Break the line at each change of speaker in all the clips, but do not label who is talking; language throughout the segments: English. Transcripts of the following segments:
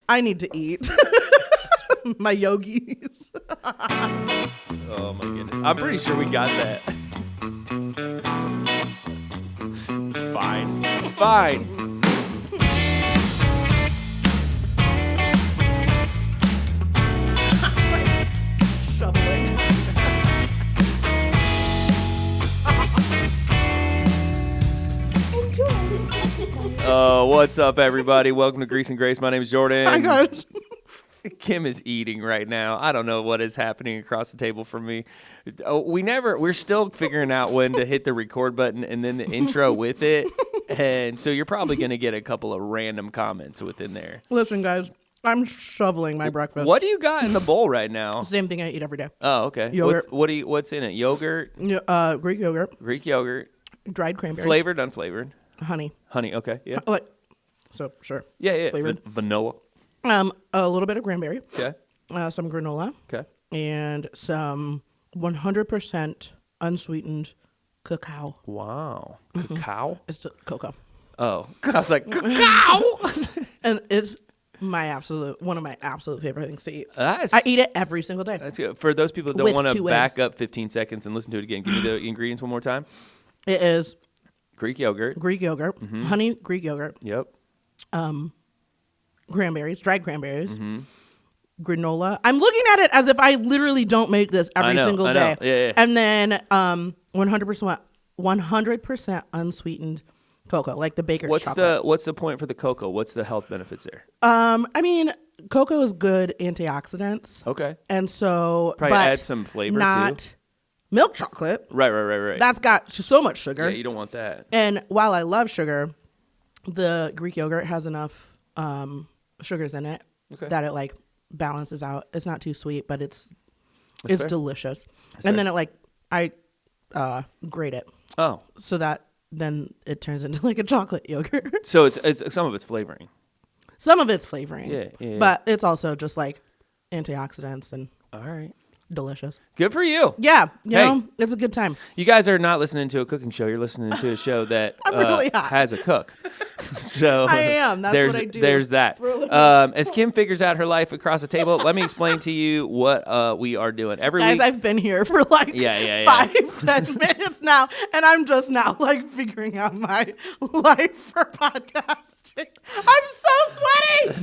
I need to eat. My yogis.
Oh my goodness. I'm pretty sure we got that. It's fine. It's fine.
Shoveling.
What's up, everybody? Welcome to Grease and Grace. My name is Jordan.
My gosh.
Kim is eating right now. I don't know what is happening across the table from me. We're still figuring out when to hit the record button and then the intro with it. And so you're probably going to get a couple of random comments within there.
Listen, guys, I'm shoveling my breakfast.
What do you got in the bowl right now?
Same thing I eat every day.
Oh, okay.
Yogurt.
What's in it? Yogurt?
Greek yogurt.
Greek yogurt.
Dried cranberries.
Flavored, unflavored?
Honey.
Honey, okay. Yeah.
So, sure.
Yeah.
Flavored.
Vanilla.
A little bit of cranberry.
Okay.
Some granola.
Okay.
And some 100% unsweetened cacao.
Wow. Cacao?
It's cocoa.
Oh. I was like, cacao!
And it's one of my absolute favorite things to eat.
That's,
I eat it every single day.
That's good. For those people that don't
With
want to
2
back
eggs.
up 15 seconds and listen to it again, give me the ingredients one more time.
It is
Greek yogurt.
Greek yogurt, honey Greek yogurt,
Yep.
cranberries, dried cranberries, granola. I'm looking at it as if I literally don't make this every single day.
Yeah.
And then 100% unsweetened cocoa, like the baker's chocolate.
What's the point for the cocoa? What's the health benefits there?
I mean, cocoa is good antioxidants.
Okay.
And so
Probably
but
add some flavor
not
too.
Milk chocolate.
Right.
That's got so much sugar.
Yeah, you don't want that.
And while I love sugar, the Greek yogurt has enough sugars in it that it balances out. It's not too sweet, but it's
fair.
delicious.
That's
and
fair.
then I grate it
Oh.
so that then it turns into like a chocolate yogurt.
So it's some of it's flavoring.
Some of it's flavoring.
Yeah.
But it's also just like antioxidants and
All right.
delicious.
Good for you.
Yeah, you
Hey.
know, it's a good time.
You guys are not listening to a cooking show. You're listening to a show that
I'm really hot.
has a cook. So
I am. That's
there's,
what I do
There's that.
for a living.
As Kim figures out her life across the table, let me explain to you what we are doing every
Guys,
week.
I've been here for 5-10 minutes now, and I'm just now figuring out my life for podcasting. I'm so sweaty.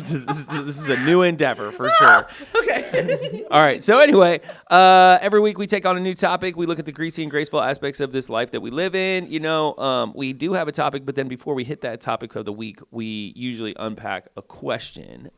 This is a new endeavor for sure.
Okay.
All right. So anyway, every week we take on a new topic. We look at the greasy and graceful aspects of this life that we live in. You know, we do have a topic, but then before we hit that topic of the week, we usually unpack a question.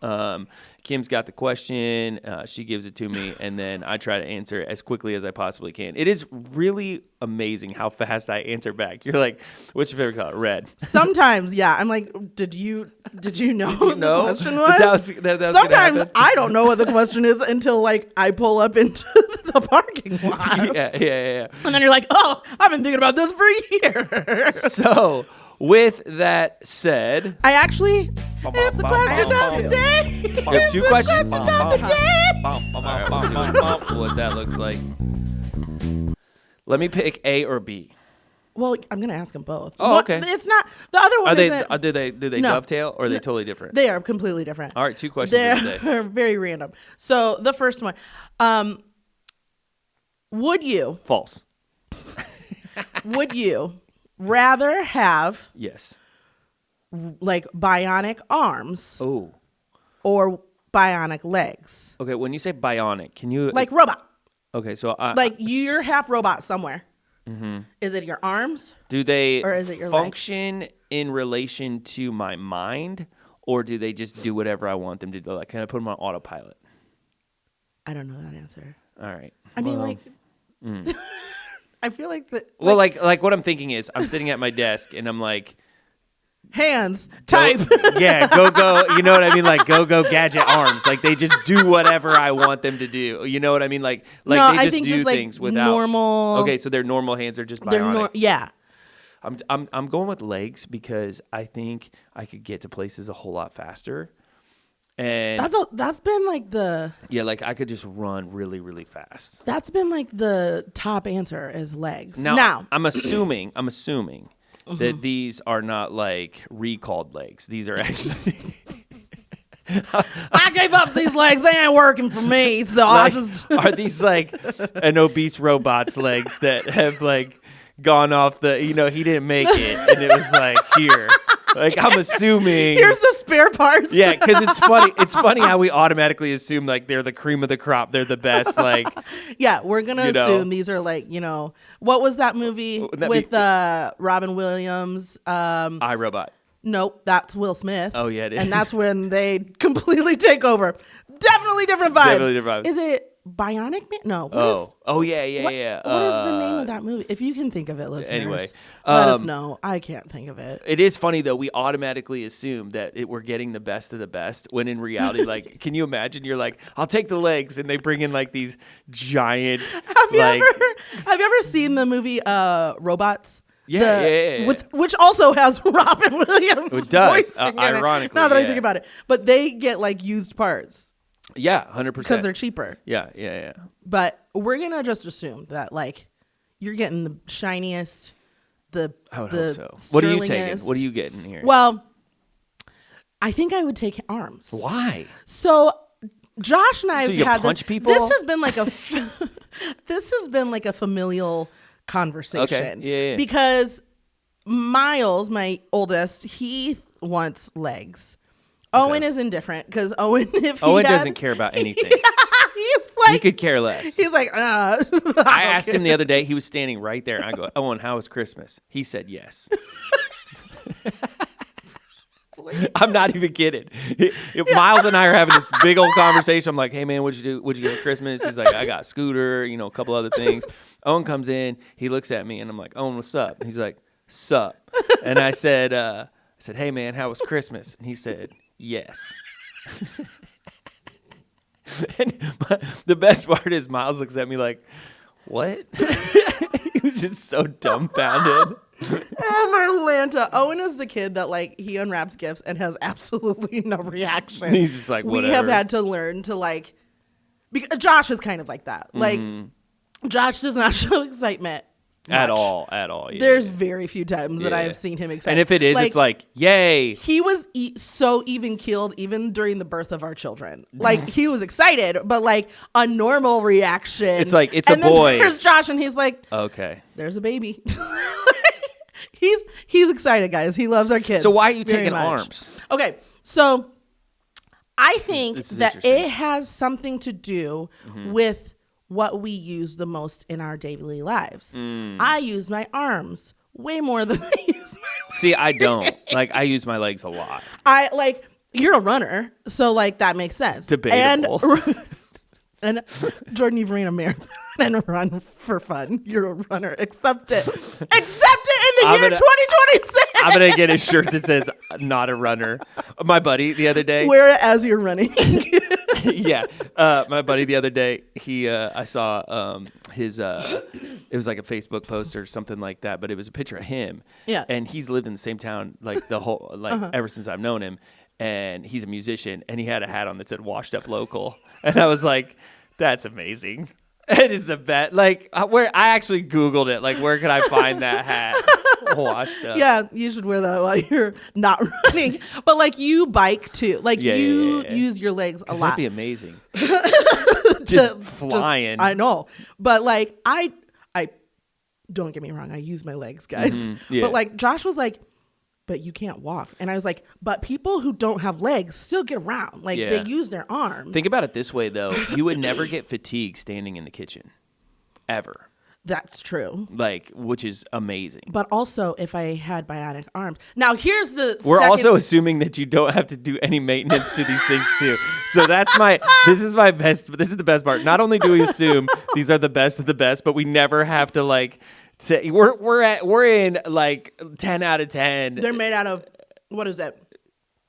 Kim's got the question. She gives it to me, and then I try to answer it as quickly as I possibly can. It is really amazing how fast I answer back. You're like, what's your favorite color? Red.
Sometimes, yeah. I'm like, did you know what the question was?
That was
Sometimes I don't know what the question is until I pull up into the parking lot.
Yeah.
And then you're like, oh, I've been thinking about this for years.
So, with that said,
I actually, it's the question of the day.
you have 2 questions?
Question of the day.
All right, we'll see what that looks like. Let me pick A or B.
Well, I'm going to ask them both.
Oh, okay.
It's not, the other one isn't.
Do they
No.
dovetail or are they totally different?
They are completely different.
All right, 2 questions of the day.
They're very random. So the first one, would you
False.
rather have
Yes.
bionic arms
Oh.
or bionic legs?
Okay, when you say bionic, can you...
Robot.
Okay, so...
You're half robot somewhere. Mm-hmm. Is it your arms?
do they
or is it your
function in relation to my mind, or do they just do whatever I want them to do? Can I put them on autopilot?
I don't know that answer.
All right.
I mean, I feel like that.
Well, what I'm thinking is I'm sitting at my desk and I'm like...
Hands, type.
Go. You know what I mean? Go gadget arms. They just do whatever I want them to do. You know what I mean?
No,
they
I
just
think
do
just
things without
normal.
Okay, so their normal hands are just bionic.
Yeah.
I'm going with legs because I think I could get to places a whole lot faster. And
that's been the
I could just run really, really fast.
That's been the top answer is legs.
Now I'm assuming that these are not recalled legs. These are actually
I gave up these legs. They ain't working for me. So I just
are these like an obese robot's legs that have like gone off the, he didn't make it, and it was like, here. Like, I'm assuming.
Here's the spare parts.
Yeah, because it's funny. It's funny how we automatically assume like they're the cream of the crop. They're the best. Like,
yeah, we're gonna assume these are like, what was that movie with Robin Williams?
iRobot.
Nope, that's Will Smith.
Oh yeah, it is.
And that's when they completely take over. Definitely different vibes.
Definitely different vibes.
Is it Bionic Man? No.
Yeah.
What is the name of that movie? If you can think of it, listeners,
anyway,
let us know. I can't think of it.
It is funny though. We automatically assume that we're getting the best of the best, when in reality, like, can you imagine? You're like, I'll take the legs, and they bring in like these giant.
Have you ever seen the movie Robots?
Yeah.
Which also has Robin Williams.
It does,
voicing
ironically.
Now that I think about it, but they get like used parts.
Yeah, 100%.
Because they're cheaper.
Yeah.
But we're gonna just assume that like you're getting the shiniest,
I would hope so.
sterlingest.
What are you taking? What are you getting here?
Well, I think I would take arms.
Why?
So Josh and I have had
punch
this.
people?
This has been like a familial conversation.
Okay. Yeah.
Because Miles, my oldest, he wants legs. Okay. Owen is indifferent because Owen
doesn't care about anything.
He's like,
he could care less.
He's like,
I asked him the other day. He was standing right there. I go, Owen, how was Christmas? He said yes. I'm not even kidding. Miles and I are having this big old conversation. I'm like, hey man, what'd you do? What'd you get for Christmas? He's like, I got a scooter, a couple other things. Owen comes in, he looks at me, and I'm like, Owen, what's up? He's like, sup? And I said, hey man, how was Christmas? And he said, yes. And the best part is Miles looks at me like, what? He was just so dumbfounded.
Oh my Lanta. Owen is the kid that like he unwraps gifts and has absolutely no reaction.
He's just like, whatever.
We have had to learn to like, because Josh is kind of like that. Like Josh does not show excitement
at all. Yeah,
There's very few times that I have seen him excited.
And if it is, it's like, yay.
He was so even keeled even during the birth of our children. Like he was excited, but like a normal reaction.
It's like, it's a boy.
And then there's Josh and he's like,
okay,
there's a baby. He's excited, guys. He loves our kids.
So why are you taking arms?
Okay, so I think that it has something to do with what we use the most in our daily lives. I use my arms way more than I use my legs.
See, I don't. Like, I use my legs a lot.
You're a runner, so like that makes sense.
Debatable.
And Jordan, you've ran a marathon and run for fun. You're a runner. Accept it. Accept it in the year 2026.
I'm going to get a shirt that says not a runner. My buddy the other day.
Wear it as you're running.
Yeah. My buddy the other day, I saw his, it was like a Facebook post or something like that, but it was a picture of him.
Yeah.
And he's lived in the same town like the whole, ever since I've known him. And he's a musician, and he had a hat on that said washed up local. And I was like, that's amazing. It is a bet. Like, where I actually Googled it. Like, where could I find that hat? Washed up.
Yeah, you should wear that while you're not running. But like you bike too. Like you use your legs a lot.
That'd be amazing. Just flying.
I know. But like I don't get me wrong, I use my legs, guys.
Yeah.
But like Josh was like, but you can't walk. And I was like, but people who don't have legs still get around. Like they use their arms.
Think about it this way though. You would never get fatigued standing in the kitchen. Ever.
That's true.
Like, which is amazing.
But also, if I had bionic arms. Now, here's the
We're also assuming that you don't have to do any maintenance to these things, too. So this is the best part. Not only do we assume these are the best of the best, but we never have to, like, say, we're in, like, 10 out of 10.
They're made out of, what is that?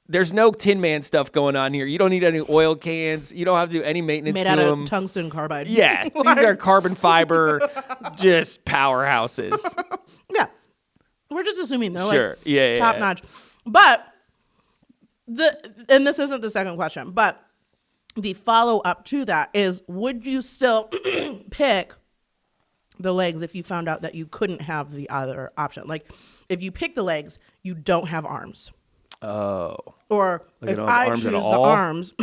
There's no Tin Man stuff going on here. You don't need any oil cans. You don't have to do any maintenance to them.
Made out of tungsten carbide.
Yeah. These are carbon fiber, just powerhouses.
Yeah. We're just assuming they're
like
top notch. But, and this isn't the second question, but the follow up to that is, would you still pick the legs if you found out that you couldn't have the other option? Like, if you pick the legs, you don't have arms.
Oh.
Or
Like
if
I don't have
I
arms
choose
at
the
all?
arms,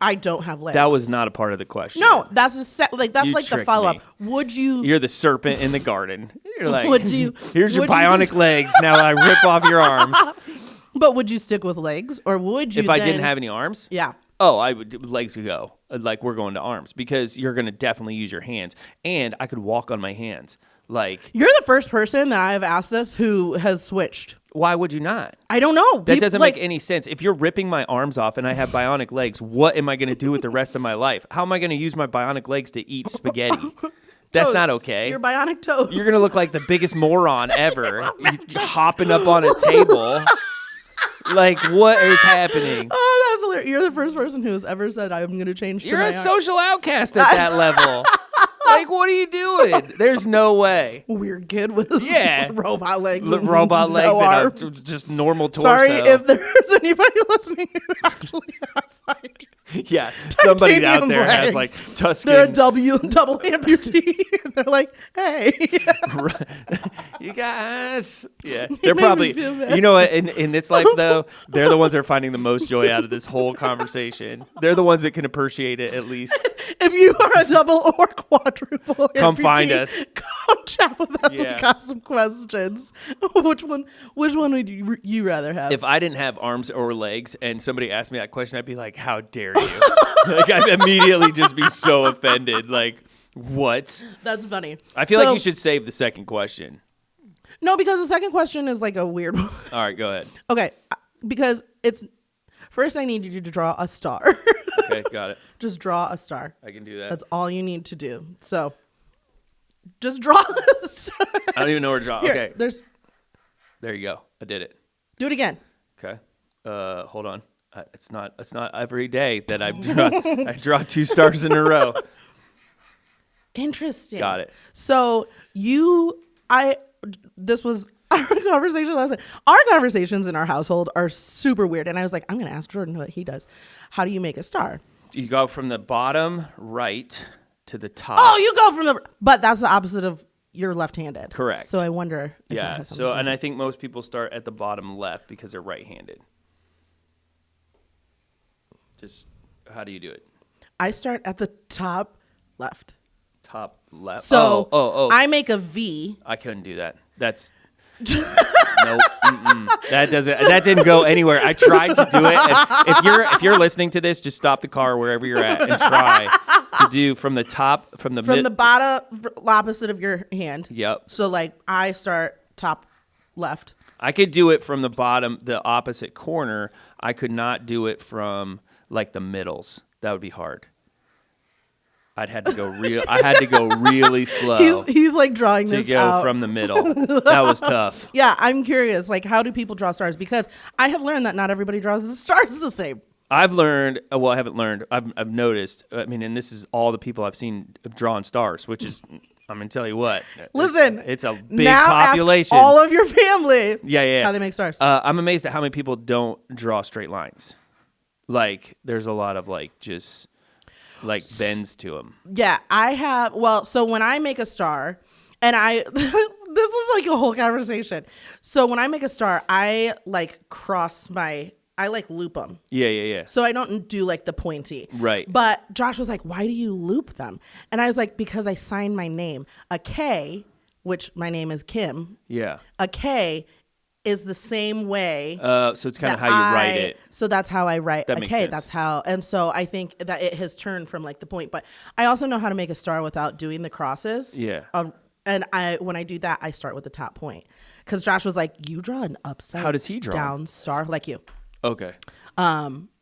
I don't have legs.
That was not a part of the question.
No, that's that's
You
like the
tricked
follow up.
me.
Would you?
You're the serpent in the garden. You're like,
Would you-
here's your
would you
bionic
just-
legs. Now I rip off your arms.
But would you stick with legs, or would you?
If I didn't have any arms?
Yeah.
Oh, I would legs would go. Like we're going to arms because you're going to definitely use your hands, and I could walk on my hands. Like
You're the first person that I have asked this who has switched.
why would you not?
I don't know.
That doesn't make any sense. If you're ripping my arms off and I have bionic legs, what am I going to do with the rest of my life? How am I going to use my bionic legs to eat spaghetti? That's
toes.
not okay.
Your bionic toes.
You're going to look like the biggest moron ever. You're hopping up on a table. Like, what is happening?
Oh, that's hilarious. You're the first person who has ever said I'm going to change to
You're
my
a social outcast at that level. Like, what are you doing? There's no way.
weird kid with robot legs.
Robot legs
no
and
arms.
just normal torso.
Sorry if there's anybody listening who actually has like
yeah, somebody out
titanium
there has
legs.
like Tuscan.
They're a double amputee. They're like, hey.
You guys. Yeah.
made
They're
me
probably,
feel bad.
you know what, in this life though, they're the ones that are finding the most joy out of this whole conversation. They're the ones that can appreciate it at least.
If you are a double or quadruple
Come
amputee,
find us.
Come chat with us.
Yeah.
We got some questions. Which one would you rather have?
If I didn't have arms or legs and somebody asked me that question, I'd be like, how dare you? Like, I'd immediately just be so offended. Like, what?
That's funny.
I feel like you should save the second question.
No, because the second question is like a weird one.
All right, go ahead.
Okay, because it's first I need you to draw a star.
Okay, got it.
Just draw a star.
I can do that.
That's all you need to do. So just draw a star.
I don't even know where to draw.
Here,
Okay,
there
you go. I did it.
Do it again.
Okay. Hold on. It's not every day that I draw 2 stars in a row.
Interesting.
Got it.
So this was our conversation last night. Our conversations in our household are super weird. And I was like, I'm going to ask Jordan what he does. How do you make a star?
You go from the bottom right to the top.
Oh, you go from but that's the opposite of you're left-handed.
Correct.
So I wonder. If
Yeah. So, and I think most people start at the bottom left because they're right-handed. Just how do you do it?
I start at the top left.
Top left.
So
I
I make a V.
I couldn't do that. That's nope. That didn't go anywhere. I tried to do it. And if you're listening to this, just stop the car wherever you're at and try to do from the top from the
bottom opposite of your hand.
Yep.
So like I start top left.
I could do it from the bottom, the opposite corner. I could not do it from like the middles. That would be hard. I had to go really slow.
He's like drawing
to
this
go
out
from the middle. That was tough.
Yeah, I'm curious. Like, how do people draw stars? Because I have learned that not everybody draws the stars the same.
I've learned. Well, I haven't learned. I've noticed. I mean, and this is all the people I've seen drawing stars, which is. I'm gonna tell you what.
Listen,
it's a big
now
population.
Ask all of your family.
Yeah.
How they make stars.
I'm amazed at how many people don't draw straight lines. Like, there's a lot of like just. Like bends to them.
Yeah, I have. Well, so when I make a star, and this is like a whole conversation. So when I make a star, I like I like loop them.
Yeah.
So I don't do like the pointy.
Right.
But Josh was like, why do you loop them? And I was like, because I signed my name. A K, which my name is Kim.
Yeah.
A K is the same way.
So it's kind of how you write it.
So that's how I write.
That makes sense.
That's how. And so I think that it has turned from like the point. But I also know how to make a star without doing the crosses.
Yeah.
And when I do that, I start with the top point. Because Josh was like, you draw an upside
How does he draw?
down star like you.
Okay.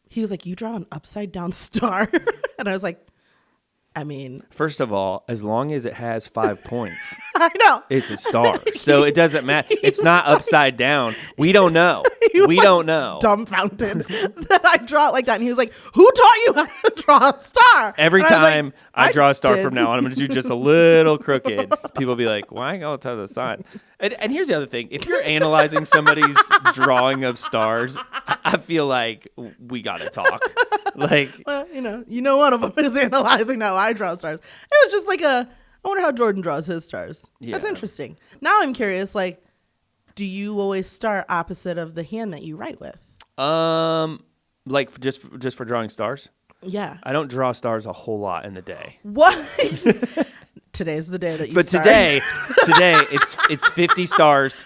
He was like, you draw an upside down star. And I was like, I mean,
First of all, as long as it has 5 points,
I know.
it's a star. So it doesn't matter. It's not upside down. We don't know. We don't know.
Dumbfounded that I draw it like that. And he was like, who taught you how to draw a star?
Every
And I was like,
time I draw a star
did.
from now on, I'm going to do just a little crooked. People be like, why all to the side? And here's the other thing. If you're analyzing somebody's drawing of stars, I feel like we got to talk. Like,
Well, you know, one of them is analyzing how I draw stars. It was just like I wonder how Jordan draws his stars. That's
Yeah.
interesting. Now I'm curious, like, do you always start opposite of the hand that you write with?
Like just for drawing stars?
Yeah.
I don't draw stars a whole lot in the day.
What? Today's the day that you
But
start.
today it's 50 stars.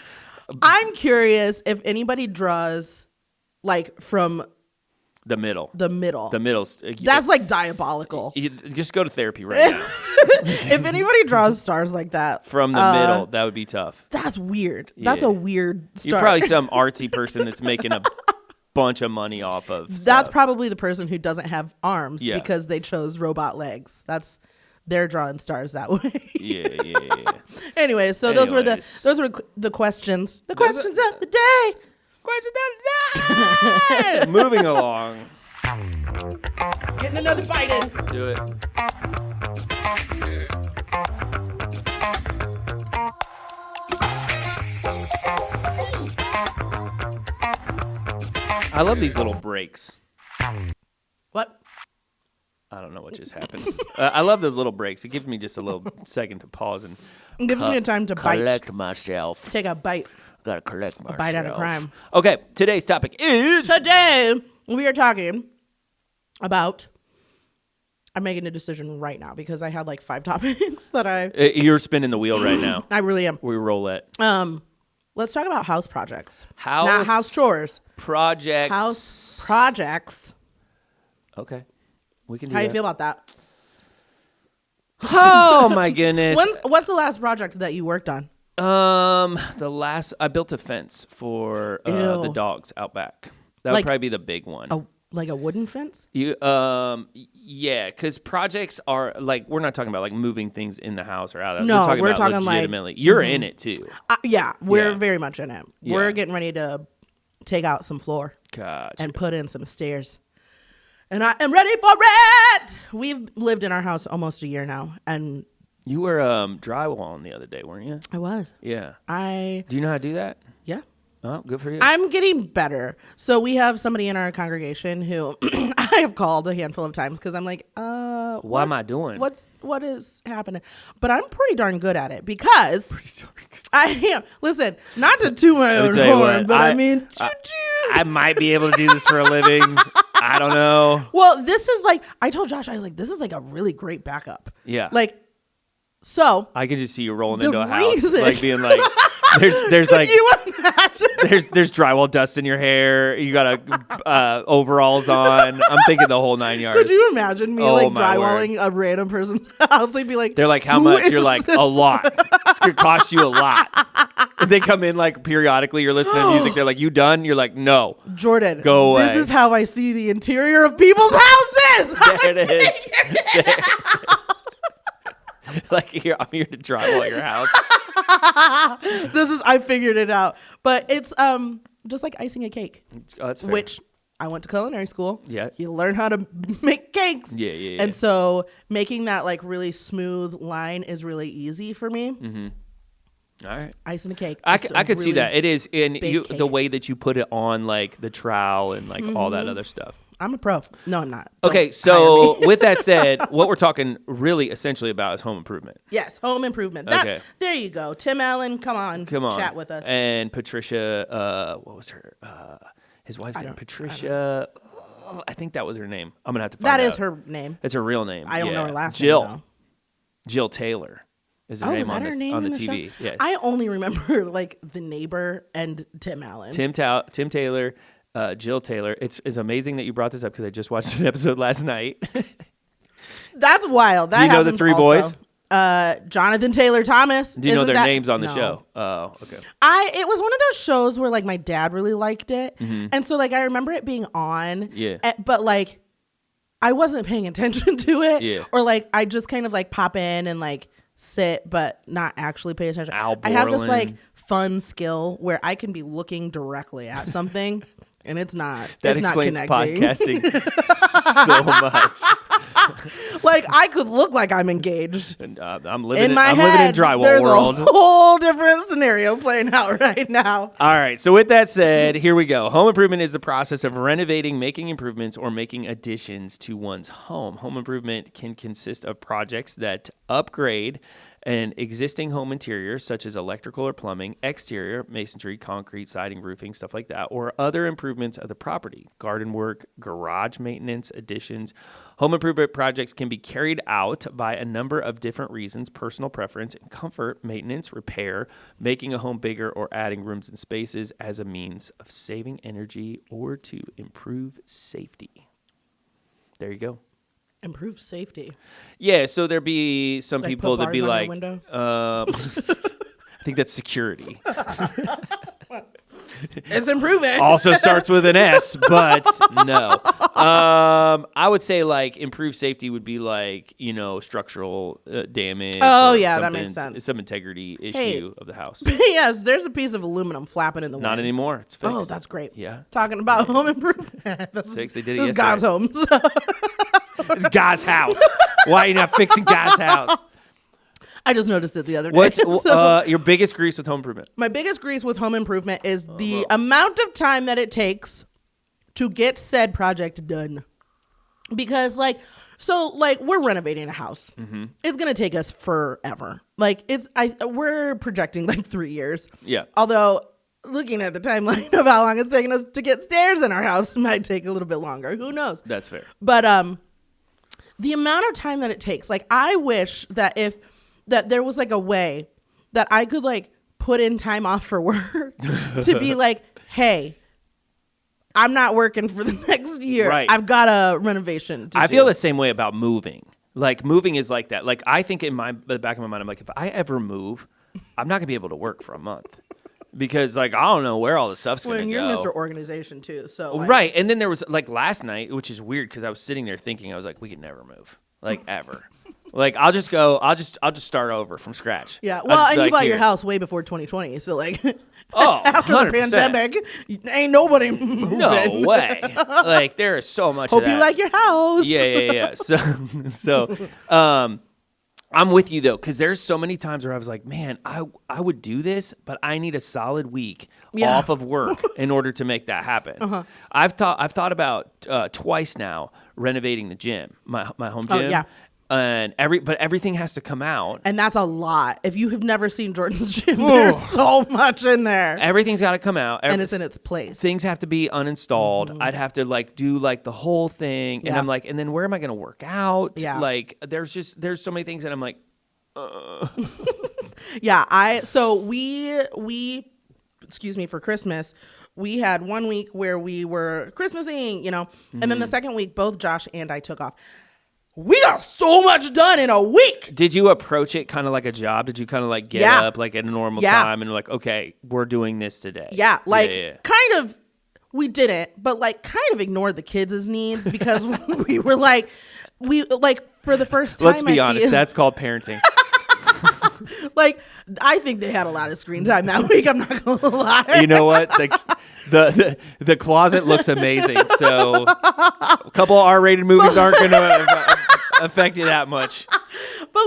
I'm curious if anybody draws like from
The middle.
the middle.
That's
That's like diabolical.
just go to therapy right now.
If anybody draws stars like that
From the middle, that would be tough.
that's weird. That's
Yeah.
a weird star.
You're probably some artsy person that's making a bunch of money off of
That's
stuff.
probably the person who doesn't have arms
Yeah.
because they chose robot legs. They're drawing stars that way.
Yeah.
Anyway, so those were
Anyways.
the questions. The questions of the day.
Question of the day. Moving along.
Getting another bite in.
Do it. I love these little breaks.
What?
I don't know what just happened. I love those little breaks. It gives me just a little second to pause and
It gives me a time to bite.
collect myself.
Take a bite.
Gotta collect myself.
Bite out of crime.
Okay, today's topic is
Today, we are talking about. I'm making a decision right now because I had like 5 topics that
You're spinning the wheel right now.
I really am.
We roulette.
Let's talk about house projects.
House
Not house chores.
projects.
House projects.
Okay, we can do
How
that.
you feel about that?
Oh my goodness.
What's the last project that you worked on?
I built a fence for the
Ew.
dogs out back. That would
Like-
probably be the big one.
Like a wooden fence?
Yeah, because projects are like we're not talking about like moving things in the house or out of.
No,
we're
we're
talking
talking, like-
legitimately. You're in it too.
Yeah, we're
Yeah.
very much in it.
Yeah.
We're getting ready to take out some floor
Gotcha.
and put in some stairs. And I am ready for it. We've lived in our house almost a year now, and
You were drywalling the other day, weren't you?
I was.
Yeah.
I
Do you know how to do that?
yeah.
Oh, good for you.
I'm getting better. So we have somebody in our congregation who I have called a handful of times because I'm like,
what am I doing?
what is happening? But I'm pretty darn good at it because I am. Listen, not to toot my own
tell you
horn,
what,
but I
I-
mean,
I might be able to do this for a living. I don't know.
well, this is like I told Josh, I was like, this is like a really great backup.
Yeah.
Like, so
I can just see you rolling
The
into a house,
reason-
like being like, there's like
you imagine?
there's drywall dust in your hair. You got overalls on. I'm thinking the whole 9 yards.
Could you imagine me
Oh,
like
my
drywalling a random person's house? They'd be like,
They're like, how
"Who
much?
is
You're like,
this?"
a lot. It's gonna cost you a lot. And they come in like periodically. You're listening to music. They're like, you done? You're like, no.
Jordan,
Go away.
This is how I see the interior of people's houses.
There it is. Like I'm here to drywall your house.
I figured it out. But it's just like icing a cake,
Oh, that's fair.
which I went to culinary school.
Yeah.
You learn how to make cakes.
Yeah.
And so making that like really smooth line is really easy for me.
Mm-hmm. All right.
Icing a cake.
I
just
could,
a
I could see
really
that. It is in
big
you,
cake.
the way that you put it on like the trowel and like all that other stuff.
I'm a pro. No, I'm not. Don't
Okay,
hire
so
me.
with that said, what we're talking really essentially about is home improvement.
Yes, home improvement.
Okay.
There you go. Tim Allen, come on. Chat with us.
And Patricia, what was her? His wife's name, Patricia. I think that was her name. I'm gonna have to find out.
That is her name.
It's her real name.
I don't know her last name,
Jill.
though.
Jill Taylor is her
Oh,
name
is that
on
her
this
name
on the
in
TV.
show?
Yeah.
I only remember like The Neighbor and Tim Allen.
Tim Taylor, Jill Taylor. It's amazing that you brought this up because I just watched an episode last night.
That's wild. That
Do you know the
happens
three
also.
boys?
Jonathan Taylor Thomas.
Do you know
Isn't
their
that-
names on the
No.
show? Oh, okay.
It was one of those shows where like my dad really liked it, and so like I remember it being on.
Mm-hmm. Yeah.
But like I wasn't paying attention to it.
Yeah.
Or like I just kind of like pop in and like sit, but not actually pay attention.
Al
I have this
Borland.
like fun skill where I can be looking directly at something. And it's not.
That
it's
explains
not connecting.
podcasting so much.
Like I could look like I'm engaged.
And, I'm living
In my
I'm
head,
living in drywall
there's
world.
a whole different scenario playing out right now.
All right. So with that said, here we go. Home improvement is the process of renovating, making improvements, or making additions to one's home. Home improvement can consist of projects that upgrade and existing home interiors such as electrical or plumbing, exterior, masonry, concrete, siding, roofing, stuff like that, or other improvements of the property, garden work, garage maintenance, additions. Home improvement projects can be carried out by a number of different reasons: personal preference and comfort, maintenance, repair, making a home bigger, or adding rooms and spaces as a means of saving energy or to improve safety. There you go.
Improve safety.
Yeah, so there'd be some
Like
people
put
that'd be
bars on
like,
your window?
I think that's security.
It's improving.
Also starts with an S, but no. I would say like improved safety would be like, structural damage.
Oh,
or
yeah, that makes sense.
Some integrity issue of the house.
Yes, there's a piece of aluminum flapping in the wind.
Not anymore. It's fixed.
Oh, that's great.
Yeah.
Talking about home improvement.
Fixed. They did it
This is God's home.
It's God's house. Why are you not fixing God's house?
I just noticed it the other day.
What's your biggest grease with home improvement?
My biggest grease with home improvement is the amount of time that it takes to get said project done. Because we're renovating a house. Mm-hmm. It's going to take us forever. We're projecting 3 years.
Yeah.
Although looking at the timeline of how long it's taking us to get stairs in our house, it might take a little bit longer. Who knows?
That's fair.
But the amount of time that it takes, I wish that that there was a way that I could put in time off for work to be hey, I'm not working for the next year.
Right.
I've got a renovation to do.
I feel the same way about moving. Moving is like that. I think in the back of my mind, I'm like, if I ever move, I'm not gonna be able to work for a month. Because I don't know where all the stuff's going to go.
You're Mr. Organization too, so
right. And then there was last night, which is weird because I was sitting there thinking, I was like, we could never move, ever. I'll just start over from scratch.
Yeah. Well, and you bought your house way before 2020, so after
100%.
the pandemic, ain't nobody moving.
No way. There is so much.
Hope
of that.
you like your house.
Yeah. So I'm with you though, because there's so many times where I was like, man, I would do this, but I need a solid week off of work in order to make that happen. Uh-huh. I've thought about twice now renovating the gym, my home gym.
Oh, yeah.
And everything has to come out.
And that's a lot. If you have never seen Jordan's gym, there's so much in there.
Everything's got to come out.
And it's in its place.
Things have to be uninstalled. Mm-hmm. I'd have to do the whole thing. And I'm like, and then where am I going to work out?
Yeah.
There's so many things that I'm like,
Yeah. We excuse me, for Christmas, we had 1 week where we were Christmasing, mm-hmm. and then the second week, both Josh and I took off. We got so much done in a week.
Did you approach it kind of like a job? Did you kind of get up at a normal time and okay, we're doing this today?
Yeah, kind of. We didn't, but kind of ignored the kids' needs because we were for the first time.
Let's be honest, that's called parenting.
I think they had a lot of screen time that week. I'm not gonna lie.
You know what? The closet looks amazing. So a couple R-rated movies aren't gonna affect you that much.
But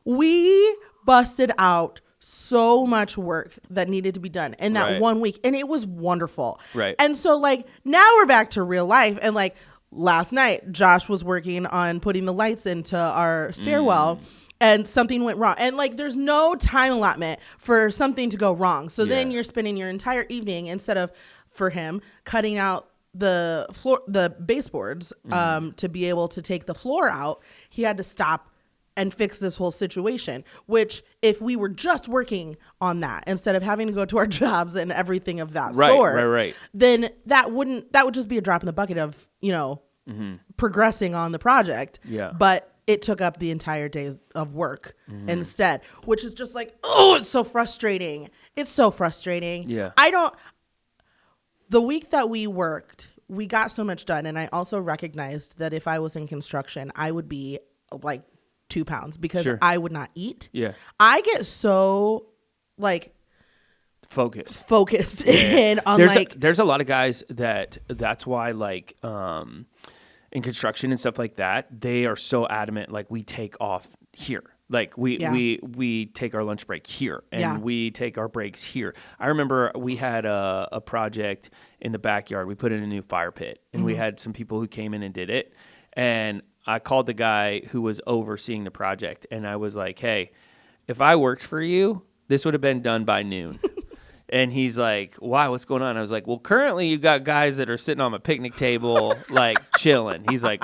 we busted out so much work that needed to be done in that 1 week, and it was wonderful.
Right.
And so now we're back to real life, and last night Josh was working on putting the lights into our stairwell. And something went wrong. And there's no time allotment for something to go wrong. So then you're spending your entire evening, instead of, for him, cutting out the baseboards to be able to take the floor out, he had to stop and fix this whole situation, which if we were just working on that instead of having to go to our jobs and everything of that sort, then that would just be a drop in the bucket of, progressing on the project.
Yeah.
But it took up the entire day of work instead, which is just it's so frustrating. It's so frustrating.
Yeah.
The week that we worked, we got so much done. And I also recognized that if I was in construction, I would be 2 pounds because I would not eat.
Yeah.
I get so focused in on
there's a lot of guys that's why in construction and stuff like that, they are so adamant, we take off here. We take our lunch break here and we take our breaks here. I remember we had a project in the backyard. We put in a new fire pit and we had some people who came in and did it. And I called the guy who was overseeing the project and I was like, hey, if I worked for you, this would have been done by noon. And he's like, why? What's going on? I was like, well, currently you got guys that are sitting on a picnic table, like chilling. He's like,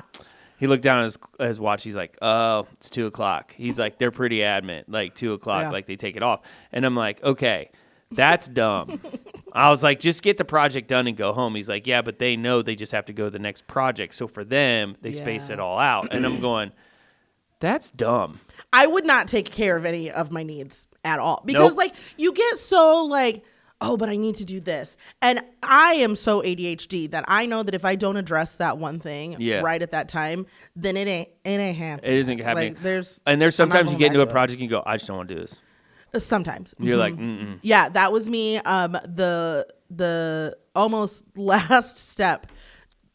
he looked down at his watch. He's like, oh, it's 2:00. He's like, they're pretty adamant, like 2:00, like they take it off. And I'm like, okay, that's dumb. I was like, just get the project done and go home. He's like, yeah, but they know they just have to go to the next project. So for them, they space it all out. And I'm going, that's dumb.
I would not take care of any of my needs at all because like you get so like, oh, but I need to do this. And I am so ADHD that I know that if I don't address that one thing right at that time, then it ain't happening.
It isn't happening.
Like, there's
sometimes you get into a project and you go, I just don't want to do this.
Sometimes.
You're like, mm-mm.
Yeah, that was me. The almost last step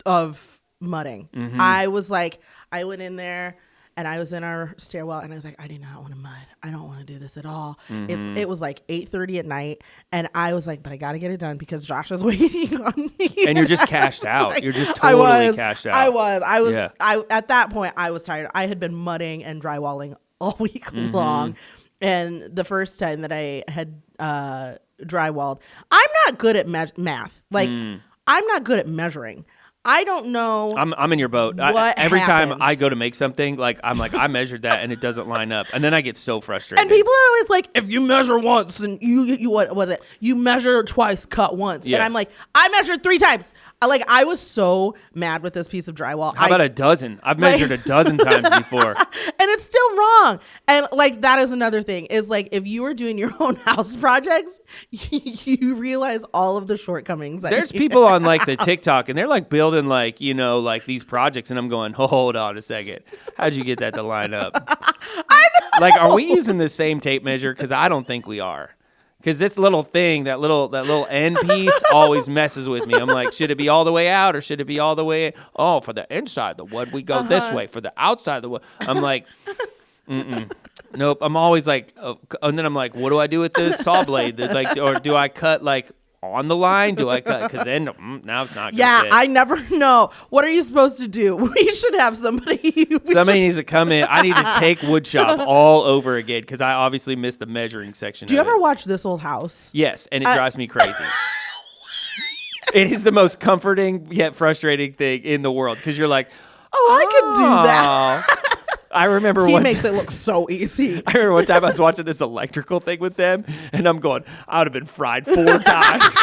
of mudding.
Mm-hmm.
I was like, I went in there and I was in our stairwell and I was like, I do not want to mud. I don't want to do this at all.
Mm-hmm.
It was like 8:30 at night and I was like, but I got to get it done because Josh is waiting on me.
And you're just cashed out. Like, you're just totally cashed out.
I was at that point I was tired. I had been mudding and drywalling all week long. And the first time that I had drywalled, I'm not good at math. Like, I'm not good at measuring. I don't know.
I'm in your boat. Every time I go to make something, like I'm like, I measured that and it doesn't line up. And then I get so frustrated.
And people are always like, if you measure once and you what was it? You measure twice, cut once. Yeah. And I'm like, I measured 3 times. I was so mad with this piece of drywall.
How about a dozen? I've measured a dozen times before.
And it's still wrong. And like, that is another thing is like, if you are doing your own house projects, you realize all of the shortcomings.
There's people on like the TikTok and they're like building like, you know, like these projects. And I'm going, hold on a second. How'd you get that to line up?
I know.
Like, are we using the same tape measure? Because I don't think we are. Because this little thing, that little end piece always messes with me. I'm like, should it be all the way out or should it be all the way in? Oh, for the inside, the wood, we go this way. For the outside, the wood. I'm like, nope. I'm always like, and then I'm like, what do I do with the saw blade? Like, or do I cut like on the line? Do I cut? Because then now it's not gonna fit.
I never know. What are you supposed to do? We should have somebody.
Somebody needs to come in. I need to take wood shop all over again because I obviously missed the measuring section.
Do you ever watch This Old House?
Yes, and it drives me crazy. It is the most comforting yet frustrating thing in the world because you're like,
I could do that.
I remember
he makes it look so easy.
I remember one time I was watching this electrical thing with them, and I'm going, I would have been fried 4 times.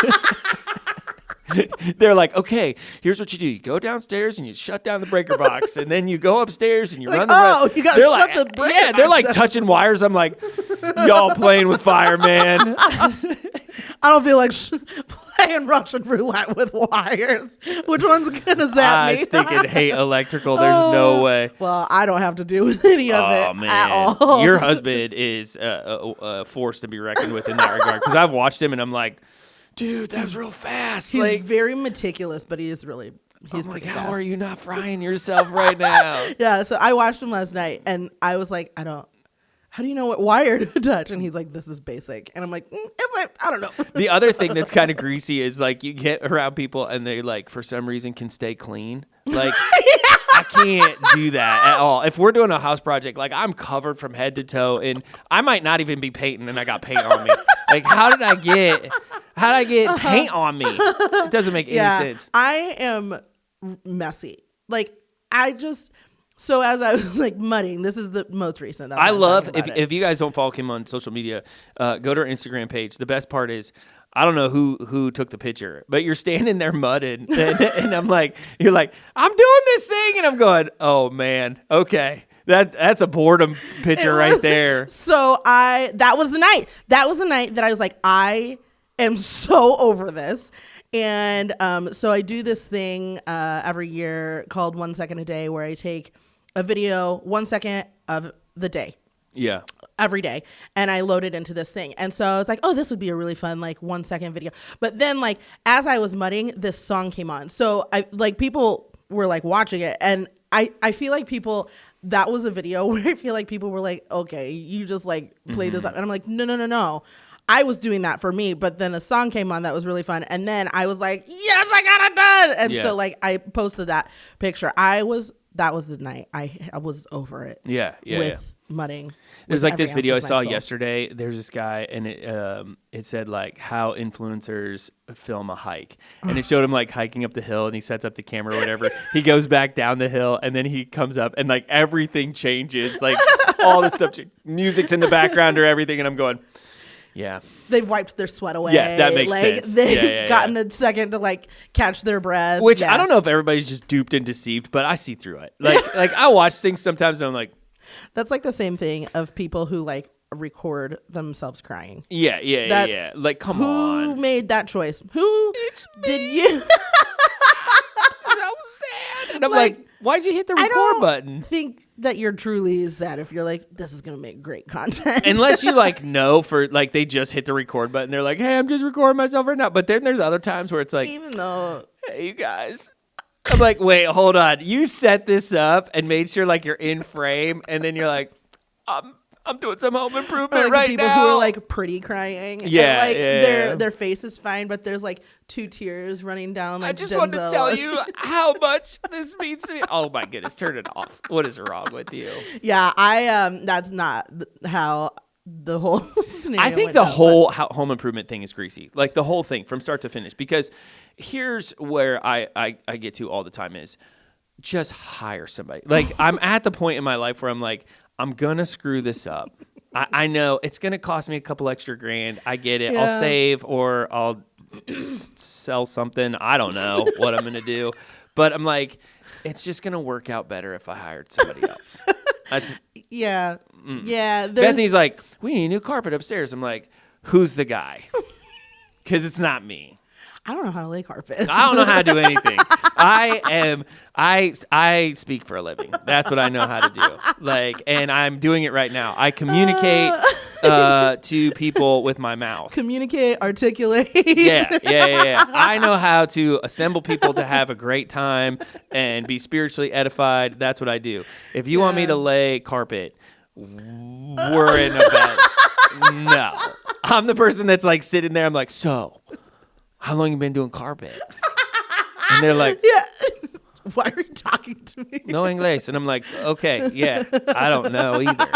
They're like, okay, here's what you do. You go downstairs and you shut down the breaker box, and then you go upstairs and you run the
you got to shut the breaker box.
Yeah, they're like touching wires. I'm like, y'all playing with fire, man.
I don't feel like playing Russian roulette with wires. Which one's going to zap me?
I stinking hate electrical. There's no way.
Well, I don't have to do with any of it at all.
Your husband is a force to be reckoned with in that regard. Because I've watched him and I'm like, dude, that was real fast.
He's
like,
very meticulous, but he's like,
how are you not frying yourself right now?
Yeah, so I watched him last night and I was like, how do you know what wire to touch? And he's like, this is basic. And I'm like, I don't know.
The other thing that's kind of greasy is like you get around people and they like, for some reason can stay clean. Like, I can't do that at all. If we're doing a house project, like I'm covered from head to toe and I might not even be painting and I got paint on me. Like, how did I get paint on me? It doesn't make any sense.
I am messy. Like, so as I was like mudding, this is the most recent.
I love, if you guys don't follow Kim on social media, go to her Instagram page. The best part is, I don't know who took the picture, but you're standing there mudding and I'm like, you're like, I'm doing this thing. And I'm going, oh man, okay. That's a boredom picture right there.
So that was the night that I was like, I am so over this. And so I do this thing every year called 1 second a day, where I take a video 1 second of the day.
Yeah.
Every day. And I load it into this thing. And so I was like, oh, this would be a really fun, like 1 second video. But then like, as I was mudding, this song came on. So people were like watching it. And I feel like that was a video where I feel like people were like, okay, you just like play this up. And I'm like, no. I was doing that for me, but then a song came on that was really fun. And then I was like, yes, I got it done. And so like I posted that picture. I was that was the night I was over it.
Yeah.
Mudding.
There's like this video I saw yesterday. There's this guy, and it said like how influencers film a hike, and it showed him like hiking up the hill, and he sets up the camera or whatever. He goes back down the hill, and then he comes up, and like everything changes, like all the stuff, music's in the background or everything, and I'm going, yeah,
they've wiped their sweat away.
Yeah, that makes sense.
They've gotten a second to like catch their breath.
Which I don't know if everybody's just duped and deceived, but I see through it. Like I watch things sometimes, and I'm like.
That's like the same thing of people who like record themselves crying.
Yeah. Like, come on.
Who made that choice? Who did you?
So sad. And I'm like, why'd you hit the record button?
I think that you're truly sad if you're like, this is going to make great content.
Unless you like know for like they just hit the record button. They're like, hey, I'm just recording myself right now. But then there's other times where it's like,
even though,
hey, you guys. I'm like, wait, hold on. You set this up and made sure like you're in frame, and then you're like, I'm doing some home improvement right
people
now.
People who are like pretty crying.
Yeah,
and, like their face is fine, but there's like 2 tears running down. Like,
I just want to tell you how much this means to me. Oh my goodness, turn it off. What is wrong with you?
Yeah, that's not how the whole scenario.
I think the whole home improvement thing is greasy. Like the whole thing from start to finish. Because here's where I get to all the time is just hire somebody. Like I'm at the point in my life where I'm like, I'm going to screw this up. I know it's going to cost me a couple extra grand. I get it. Yeah. I'll save or I'll sell something. I don't know what I'm going to do. But I'm like, it's just going to work out better if I hired somebody else.
Yeah. Yeah.
Bethany's like, we need a new carpet upstairs. I'm like, who's the guy? Because it's not me.
I don't know how to lay carpet.
I don't know how to do anything. I speak for a living. That's what I know how to do. Like, and I'm doing it right now. I communicate to people with my mouth.
Communicate, articulate.
Yeah. I know how to assemble people to have a great time and be spiritually edified. That's what I do. If you want me to lay carpet, we're in a bed. No. I'm the person that's like sitting there. I'm like, so, how long you been doing carpet? And they're like,
yeah. Why are you talking to me?
No English. And I'm like, okay, yeah, I don't know either.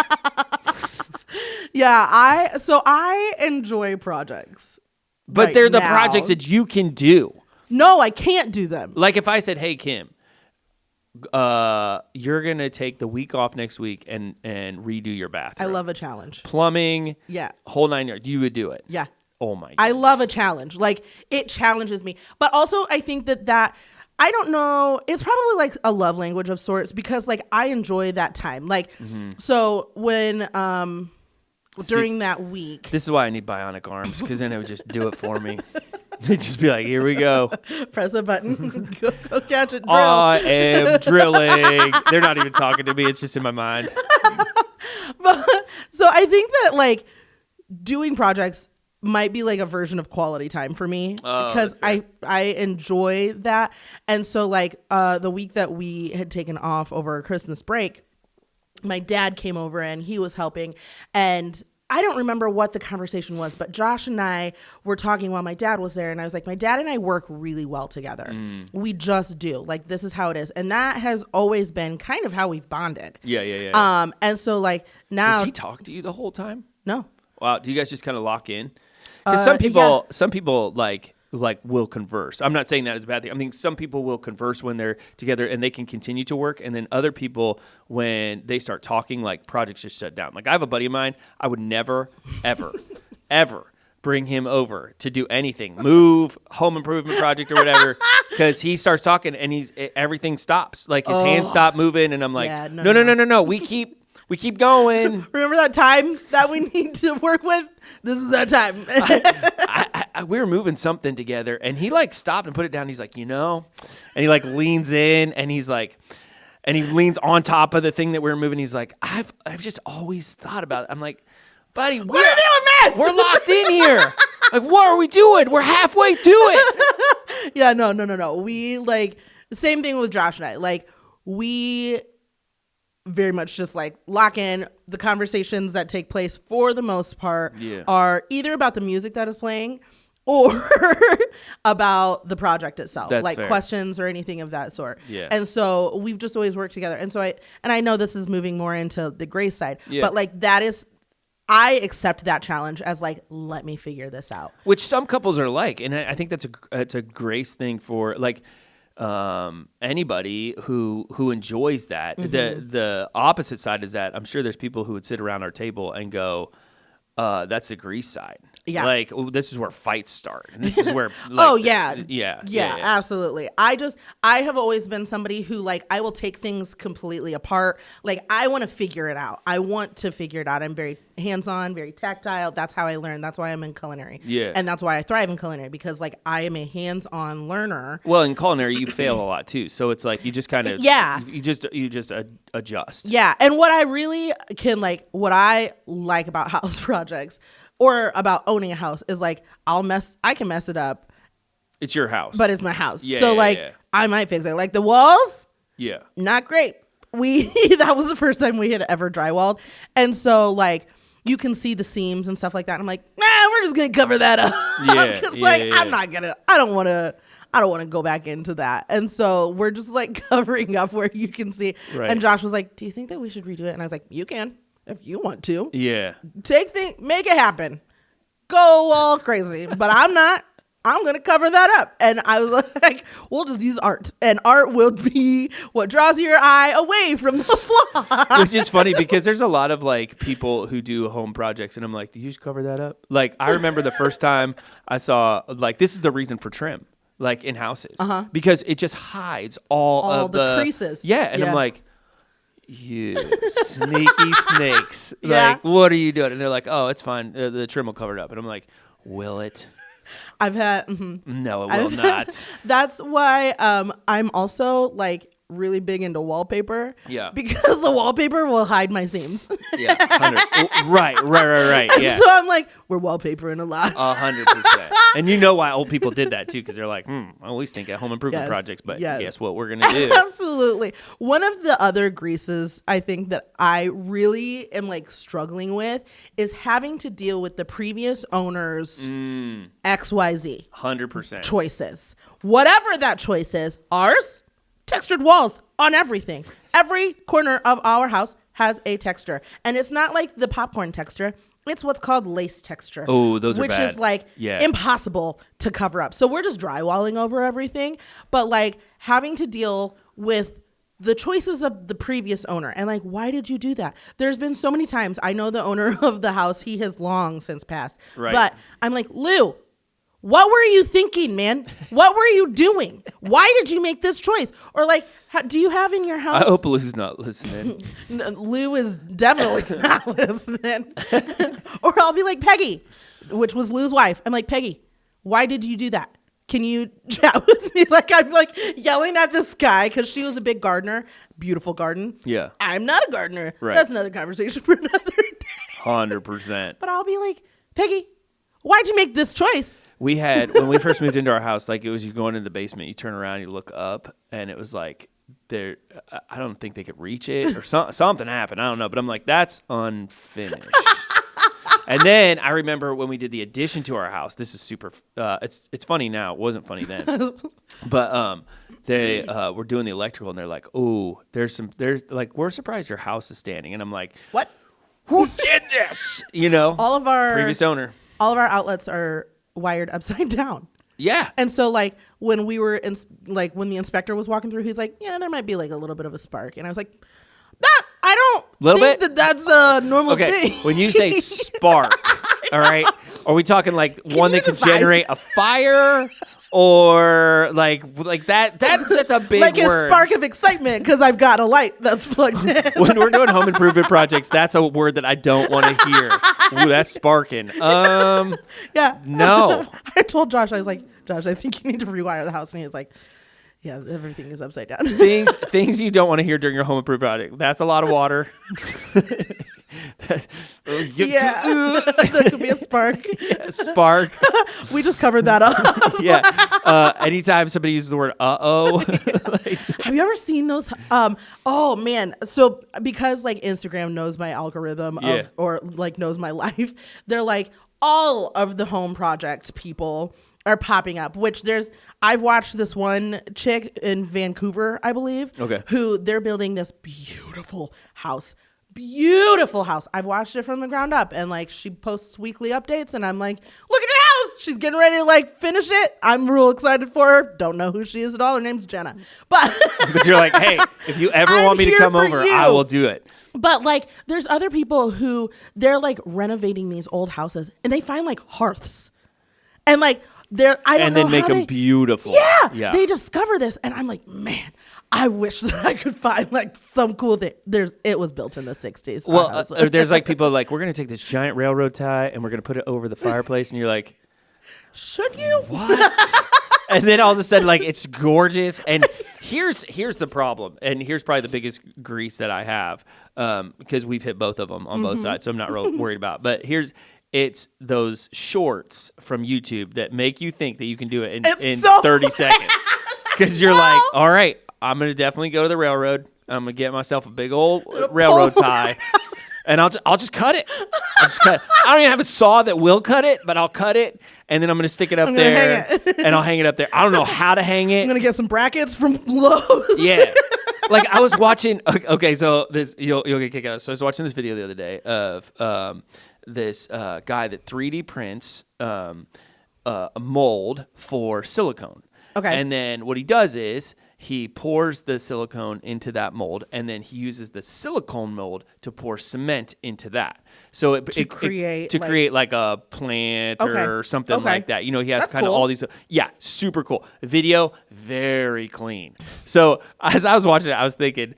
Yeah, I enjoy projects.
But they're the projects that you can do.
No, I can't do them.
Like if I said, hey, Kim, you're going to take the week off next week and redo your bathroom.
I love a challenge.
Plumbing.
Yeah.
Whole 9 yards. You would do it.
Yeah.
Oh my goodness.
I love a challenge. Like it challenges me. But also I think that I don't know, it's probably like a love language of sorts because like I enjoy that time. Like so when during that week.
This is why I need bionic arms because then it would just do it for me. They'd just be like, here we go.
Press a button. go catch it. Drill.
I am drilling. They're not even talking to me. It's just in my mind.
So I think that like doing projects might be like a version of quality time for me because I enjoy that. And so like the week that we had taken off over Christmas break, my dad came over and he was helping, and I don't remember what the conversation was, but Josh and I were talking while my dad was there, and I was like, my dad and I work really well together. We just do. Like, this is how it is. And that has always been kind of how we've bonded.
Yeah.
And so like now.
Does he talk to you the whole time?
No.
Wow. Do you guys just kind of lock in? Because some people like will converse. I'm not saying that is a bad thing. I mean, some people will converse when they're together and they can continue to work. And then other people, when they start talking, like projects just shut down. Like I have a buddy of mine. I would never, ever, ever bring him over to do anything, move, home improvement project or whatever, because he starts talking and everything stops. Like his hands stop moving, and I'm like, no. We keep going.
Remember that time that we need to work with? This is that time.
We were moving something together, and he like stopped and put it down. He's like, and he like leans in, and he's like, and he leans on top of the thing that we were moving. He's like, I've just always thought about it. I'm like, buddy,
what are you doing, man?
We're locked in here. Like, what are we doing? We're halfway through it.
Yeah, no. We like same thing with Josh and I. Like we very much just like lock in. The conversations that take place for the most part are either about the music that is playing or about the project itself,
That's
like
fair.
questions or anything of that sort.
Yeah.
And so we've just always worked together. And so I know this is moving more into the Grace side,
Yeah.
but like that is, I accept that challenge as like, let me figure this out.
Which some couples are like, and I think it's a Grace thing for like anybody who enjoys that. The opposite side is that I'm sure there's people who would sit around our table and go, that's the Grease side.
Yeah.
Like, this is where fights start. And this is where, like,
Yeah, absolutely. I have always been somebody who, like, I will take things completely apart. Like, I want to figure it out. I'm very hands-on, very tactile. That's how I learn. That's why I'm in culinary.
Yeah.
And that's why I thrive in culinary, because, like, I am a hands-on learner.
Well, in culinary, you fail a lot, too. So it's like you just kind of, you just adjust.
Yeah. And what I really what I like about house projects or about owning a house is like, I can mess it up.
It's your house.
But it's my house.
Yeah,
so
yeah.
I might fix it. Like the walls.
Yeah.
Not great. That was the first time we had ever drywalled. And so like you can see the seams and stuff like that. And I'm like, we're just going to cover that up.
Yeah.
Cause I don't want to go back into that. And so we're just like covering up where you can see.
Right.
And Josh was like, do you think that we should redo it? And I was like, you can. If you want to.
Yeah.
Make it happen. Go all crazy. But I'm not. I'm going to cover that up. And I was like, we'll just use art. And art will be what draws your eye away from the flaw.
Which is funny because there's a lot of like people who do home projects and I'm like, do you just cover that up? Like I remember the first time I saw like this is the reason for trim. Like in houses. Because it just hides all of
the creases.
Yeah. And I'm like, you sneaky snakes.
Yeah.
Like, what are you doing? And they're like, oh, it's fine. The trim will cover it up. And I'm like, will it?
I've had...
No, it will not.
That's why I'm also like really big into wallpaper.
Yeah.
Because the wallpaper will hide my seams.
Yeah. Right. Yeah.
So I'm like, we're wallpapering a lot.
100%. And you know why old people did that too, because they're like, I always think of home improvement projects, but guess what we're gonna do?
Absolutely. One of the other greases I think that I really am like struggling with is having to deal with the previous owner's XYZ
100%
choices. Whatever that choice is, ours, textured walls on everything. Every corner of our house has a texture. And it's not like the popcorn texture. It's what's called lace texture.
Oh, those are
which
bad.
is like impossible to cover up. So we're just drywalling over everything. But like having to deal with the choices of the previous owner. And like, why did you do that? There's been so many times. I know the owner of the house, he has long since passed.
Right.
But I'm like, Lou, what were you thinking, man? What were you doing? Why did you make this choice? Or like, do you have in your house?
I hope Lou's not listening.
Lou is definitely not listening. Or I'll be like, Peggy, which was Lou's wife. I'm like, Peggy, why did you do that? Can you chat with me? Like, I'm like yelling at this guy because she was a big gardener. Beautiful garden.
Yeah.
I'm not a gardener.
Right.
That's another conversation for another day.
100%.
But I'll be like, Peggy, why'd you make this choice?
We had, when we first moved into our house, like it was you go into the basement, you turn around, you look up, and it was like, I don't think they could reach it, or something happened. I don't know. But I'm like, that's unfinished. And then I remember when we did the addition to our house, this is super, it's funny now. It wasn't funny then. But they were doing the electrical, and they're like, oh, there's like, we're surprised your house is standing. And I'm like,
What?
Who did this? You know,
All of our
previous owner.
All of our outlets are wired upside down.
Yeah.
And so like when we were when the inspector was walking through, he's like, yeah, there might be like a little bit of a spark. And I was like, I don't think that's a normal thing.
When you say spark, all right, are we talking like one that can generate a fire? Or like that that's a big
like
word.
A spark of excitement because I've got a light that's plugged in.
When we're doing home improvement projects, that's a word that I don't want to hear. Ooh, that's sparking.
Yeah.
No.
I told Josh, I was like, Josh, I think you need to rewire the house. And he was like, yeah, everything is upside down.
Things you don't want to hear during your home improvement project. That's a lot of water.
Yeah, there could be a spark.
Yeah, spark.
We just covered that up.
Yeah. Anytime somebody uses the word "uh-oh,"
have you ever seen those? Oh man. So because like Instagram knows my algorithm or like knows my life, they're like all of the home project people are popping up, which I've watched this one chick in Vancouver, I believe, who they're building this beautiful house. I've watched it from the ground up, and like she posts weekly updates, and I'm like, look at the house. She's getting ready to like finish it. I'm real excited for her. Don't know who she is at all. Her name's Jenna, but
you're like, hey, if you ever want me to come over, I will do it.
But like, there's other people who they're like renovating these old houses, and they find like hearths, and like and then
make them beautiful.
Yeah, they discover this, and I'm like, man, I wish that I could find like some cool thing. It was built in the 60s.
Well, there's like people like, we're gonna take this giant railroad tie and we're gonna put it over the fireplace, and you're like,
should you?
What? And then all of a sudden, like, it's gorgeous. And here's the problem, and here's probably the biggest grease that I have, because we've hit both of them on both sides, so I'm not real worried about. But it's those shorts from YouTube that make you think that you can do it in 30 seconds. Because you're like, all right, I'm going to definitely go to the railroad. I'm going to get myself a big old railroad tie. And I'll just cut it. I don't even have a saw that will cut it, but I'll cut it. And then I'm going to stick it up there. And I'll hang it up there. I don't know how to hang it.
I'm going to get some brackets from Lowe's.
Yeah. Like I was watching. Okay, so this you'll get kicked out. So I was watching this video the other day of this guy that 3D prints a mold for silicone.
Okay.
And then what he does is he pours the silicone into that mold, and then he uses the silicone mold to pour cement into that. So to create like a plant or something like that. You know, he has kind of all these. Yeah, super cool. Video, very clean. So as I was watching it, I was thinking,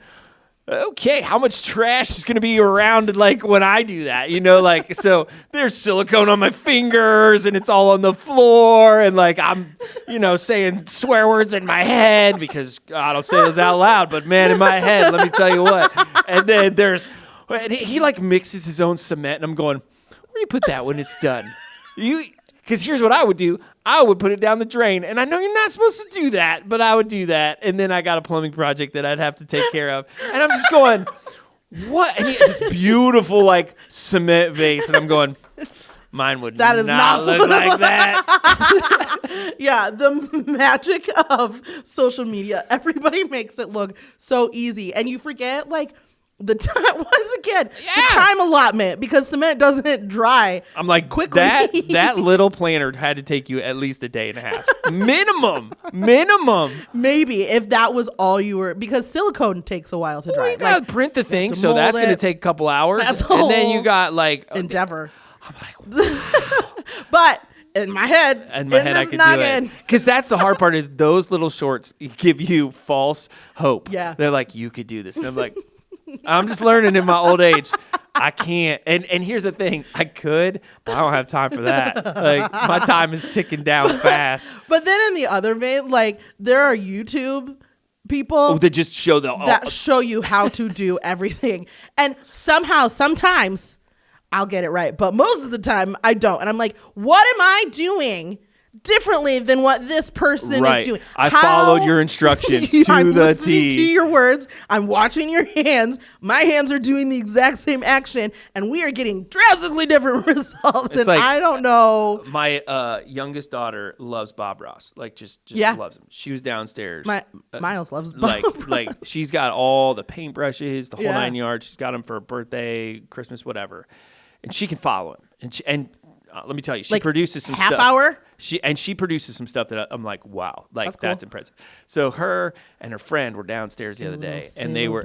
okay, how much trash is going to be around like when I do that? You know, like, so there's silicone on my fingers and it's all on the floor, and like I'm, saying swear words in my head because I don't say those out loud, but man, in my head, let me tell you what. And then he like mixes his own cement, and I'm going, where do you put that when it's done? Because here's what I would do. I would put it down the drain. And I know you're not supposed to do that, but I would do that. And then I got a plumbing project that I'd have to take care of. And I'm just going, what? And he had this beautiful, like, cement vase. And I'm going, mine would not look like that.
Yeah, the magic of social media. Everybody makes it look so easy. And you forget, like, the time, once again, the time allotment, because cement doesn't dry.
I'm like, quickly. That little planter had to take you at least a day and a half. Minimum.
Maybe if that was all you were, because silicone takes a while to dry.
You gotta print the thing, so that's going to take a couple hours. And then you got like
endeavor.
I'm like, wow.
But in my head,
I could do it. Because that's the hard part, is those little shorts give you false hope.
Yeah.
They're like, you could do this. And I'm like, I'm just learning in my old age. I can't. And here's the thing. I could, but I don't have time for that. Like, my time is ticking down fast.
But then in the other vein, like, there are YouTube people
that just show
show you how to do everything. And sometimes I'll get it right, but most of the time I don't. And I'm like, what am I doing differently than what this person is doing?
I followed your instructions to
I'm
the
listening
T.
to your words. I'm watching your hands. My hands are doing the exact same action, and we are getting drastically different results. And like, I don't know.
My youngest daughter loves Bob Ross. Like, just loves him. She was downstairs.
Miles loves Bob.
Like she's got all the paintbrushes, the whole 9 yards. She's got them for her birthday, Christmas, whatever. And she can follow him. And let me tell you, she produces some
half
stuff.
Hour?
She produces some stuff that I'm like, wow, like that's impressive. So her and her friend were downstairs the other day, and they were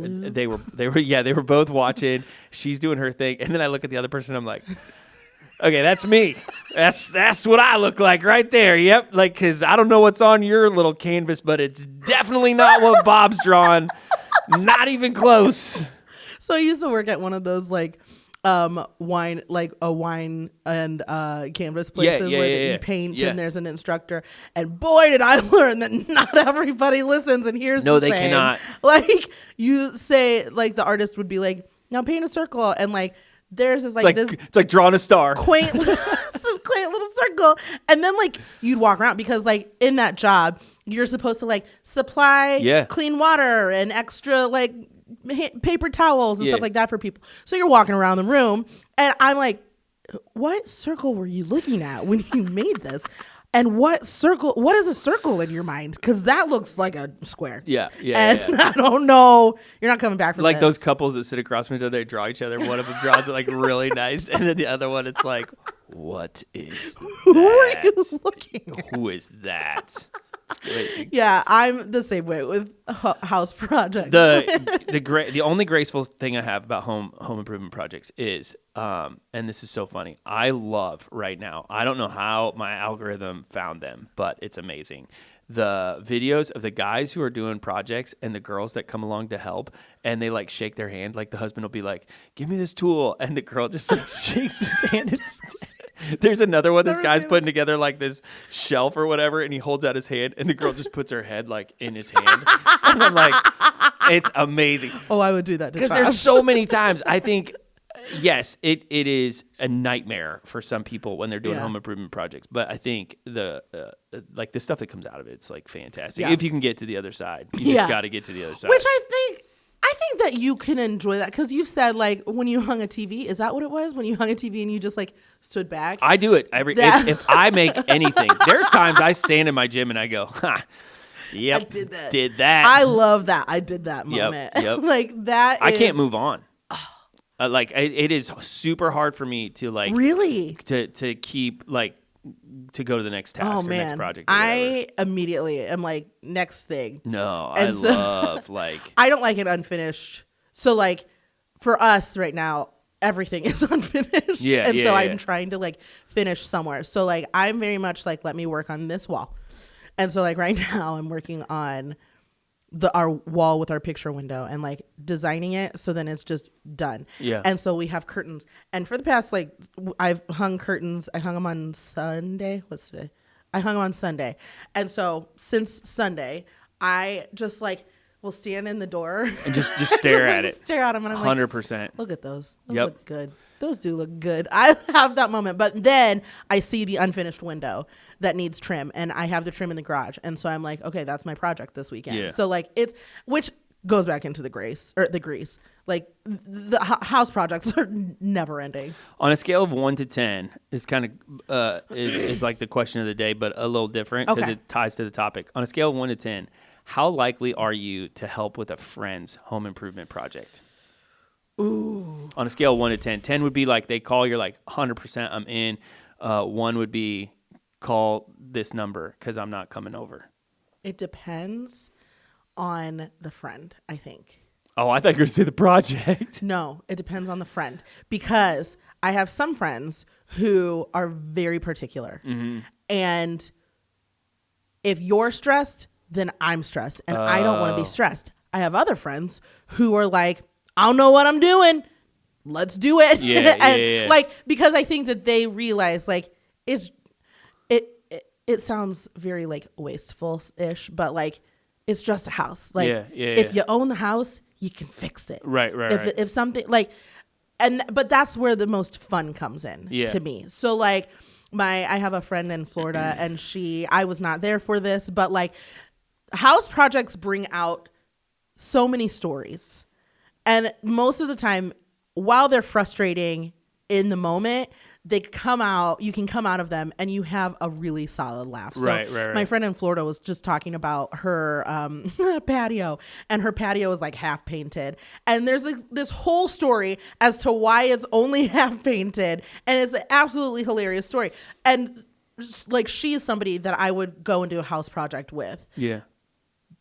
both watching. She's doing her thing, and then I look at the other person, and I'm like, okay, that's me. That's what I look like right there. Yep, like, because I don't know what's on your little canvas, but it's definitely not what Bob's drawn. Not even close.
So I used to work at one of those like wine and canvas places where you paint and there's an instructor, and boy did I learn that not everybody listens. And here's
they cannot.
Like, you say, like, the artist would be like, now paint a circle, and like there's this like
it's like drawing a star,
quaint this quaint little circle, and then like you'd walk around, because like in that job you're supposed to like supply clean water and extra like paper towels and stuff like that for people. So you're walking around the room, and I'm like, what circle were you looking at when you made this? And what is a circle in your mind? Because that looks like a square.
Yeah.
And I don't know. You're not coming back from
like
this.
those couples that sit across from each other, they draw each other. One of them draws it like really nice. And then the other one, it's like, what is that?
Who are you looking at?
Who is that? It's crazy.
Yeah, I'm the same way with house projects.
The only graceful thing I have about home improvement projects is, and this is so funny, I love right now, I don't know how my algorithm found them, but it's amazing. The videos of the guys who are doing projects and the girls that come along to help, and they like shake their hand. Like the husband will be like, "Give me this tool," and the girl just like shakes his hand. There's another one. This guy's putting together like this shelf or whatever, and he holds out his hand, and the girl just puts her head like in his hand, and I'm like, it's amazing.
Oh, I would do that
because there's so many times I think. Yes, it is a nightmare for some people when they're doing home improvement projects, but I think the stuff that comes out of it, it's like fantastic. If you can get to the other side, you just got to get to the other side.
Which I think that you can enjoy that because you've said like when you hung a TV, is that what it was? When you hung a TV and you just like stood back?
I do it if I make anything. There's times I stand in my gym and I go, ha. Yep, I did that.
I love that. I did that moment.
Yep.
Like that.
I can't move on. Like it is super hard for me to like
really
to keep like to go to the next task or next project.
I immediately am like next thing.
No, I love like
I don't like it unfinished. So like for us right now, everything is unfinished.
Yeah,
and so I'm trying to like finish somewhere. So like I'm very much like let me work on this wall, and so like right now I'm working on our wall with our picture window and like designing it so then it's just done.
Yeah.
And so we have curtains. And for the past like I've hung curtains. I hung them on Sunday. What's today? I hung them on Sunday. And so since Sunday, I just like will stand in the door
and just stare at it.
Stare at them and I'm
100%.
Like, look at those. Those look good. Those do look good. I have that moment. But then I see the unfinished window that needs trim and I have the trim in the garage. And so I'm like, okay, that's my project this weekend.
Yeah.
So like which goes back into the grease. Like the house projects are never ending.
On a scale of 1 to 10 is kind of is like the question of the day, but a little different because it ties to the topic. On a scale of 1 to 10, how likely are you to help with a friend's home improvement project?
Ooh.
On a scale of 1 to 10, 10 would be like they call, you're like 100% I'm in. 1 would be call this number because I'm not coming over.
It depends on the friend, I think.
Oh, I thought you were going to say the project.
No, it depends on the friend because I have some friends who are very particular. Mm-hmm. And if you're stressed, then I'm stressed and I don't want to be stressed. I have other friends who are like, I don't know what I'm doing. Let's do it.
Yeah.
Like, because I think that they realize like it sounds very like wasteful-ish, but like it's just a house. Like if you own the house, you can fix it.
Right.
If something like, but that's where the most fun comes in to me. So like I have a friend in Florida and I was not there for this, but like house projects bring out so many stories. And most of the time, while they're frustrating in the moment, you can come out of them and you have a really solid laugh. So
right.
My friend in Florida was just talking about her patio, and her patio is like half painted. And there's like this whole story as to why it's only half painted. And it's an absolutely hilarious story. And like she's somebody that I would go and do a house project with. Yeah.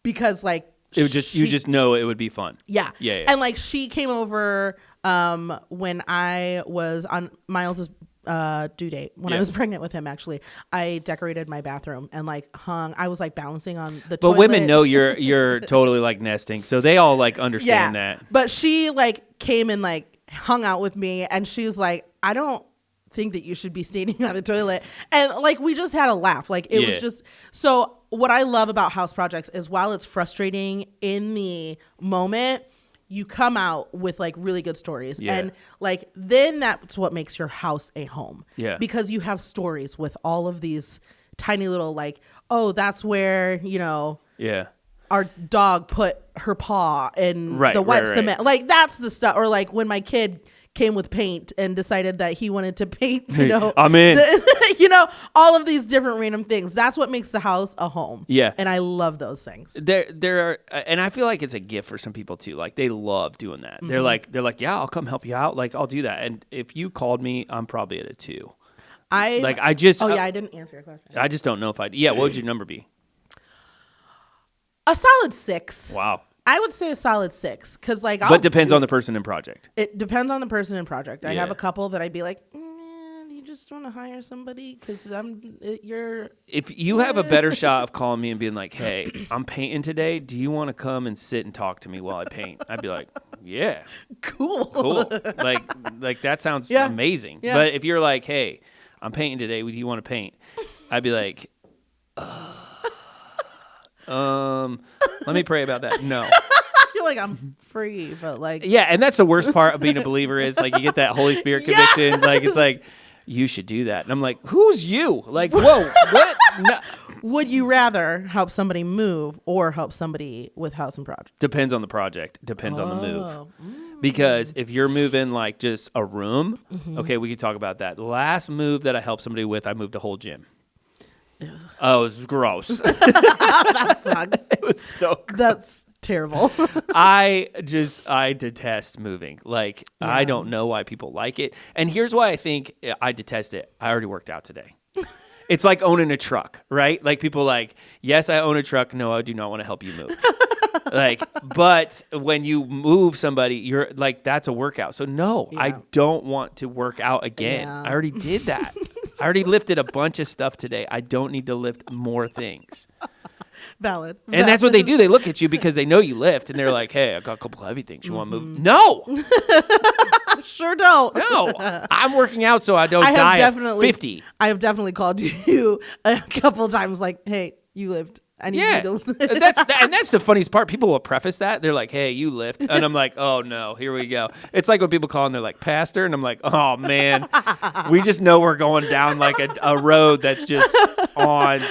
Because like
you just know it would be fun.
Yeah. And like she came over when I was on Miles's due date when I was pregnant with him. Actually, I decorated my bathroom and like I was like balancing on the toilet.
But women know you're totally like nesting, so they all like understand that.
But she like came and like hung out with me, and she was like, I don't think that you should be standing on the toilet, and like we just had a laugh. Like it was just so. What I love about house projects is while it's frustrating in the moment, you come out with like really good stories. And like then that's what makes your house a home. Yeah. Because you have stories with all of these tiny little like, oh, that's where, our dog put her paw in the wet cement. Like that's the stuff. Or like when my kid came with paint and decided that he wanted to paint,
I'm in.
All of these different random things. That's what makes the house a home.
Yeah.
And I love those things.
There are, and I feel like it's a gift for some people too. Like they love doing that. They're like, yeah, I'll come help you out. Like I'll do that. And if you called me, I'm probably at a 2. I didn't answer your question. I just don't know if I'd. Yeah, what would your number be?
A solid 6.
Wow.
I would say a solid 6 because
but depends on the person and project.
It depends on the person and project. I have a couple that I'd be like, you just want to hire somebody because you're.
If you have a better shot of calling me and being like, hey, I'm painting today. Do you want to come and sit and talk to me while I paint? I'd be like, yeah,
cool.
Like that sounds amazing. Yeah. But if you're like, hey, I'm painting today. Do you want to paint? I'd be like, let me pray about that. No.
I feel like I'm free, but
yeah, and that's the worst part of being a believer is like you get that Holy Spirit conviction. Yes! Like it's like you should do that, and I'm like, who's you? Like, whoa, what? No.
Would you rather help somebody move or help somebody with house and project?
Depends on the project. Depends on the move. Because if you're moving like just a room, okay, we can talk about that. The last move that I helped somebody with, I moved a whole gym. Oh, it was gross.
That sucks.
It was so gross.
That's terrible.
I detest moving. Like, I don't know why people like it. And here's why I think I detest it. I already worked out today. It's like owning a truck, right? Like people like, yes, I own a truck. No, I do not want to help you move. But when you move somebody, you're like, that's a workout. So no, I don't want to work out again. Yeah. I already did that. I already lifted a bunch of stuff today. I don't need to lift more things.
Valid.
And that's what they do. They look at you because they know you lift, and they're like, hey, I got a couple heavy things. You want to move? No.
Sure don't.
No. I'm working out so I don't die at 50.
I have definitely called you a couple times like, hey, you lift. I need you to lift.
That's the funniest part. People will preface that. They're like, hey, you lift. And I'm like, oh, no, here we go. It's like when people call and they're like, pastor. And I'm like, oh, man, we just know we're going down like a road that's just on.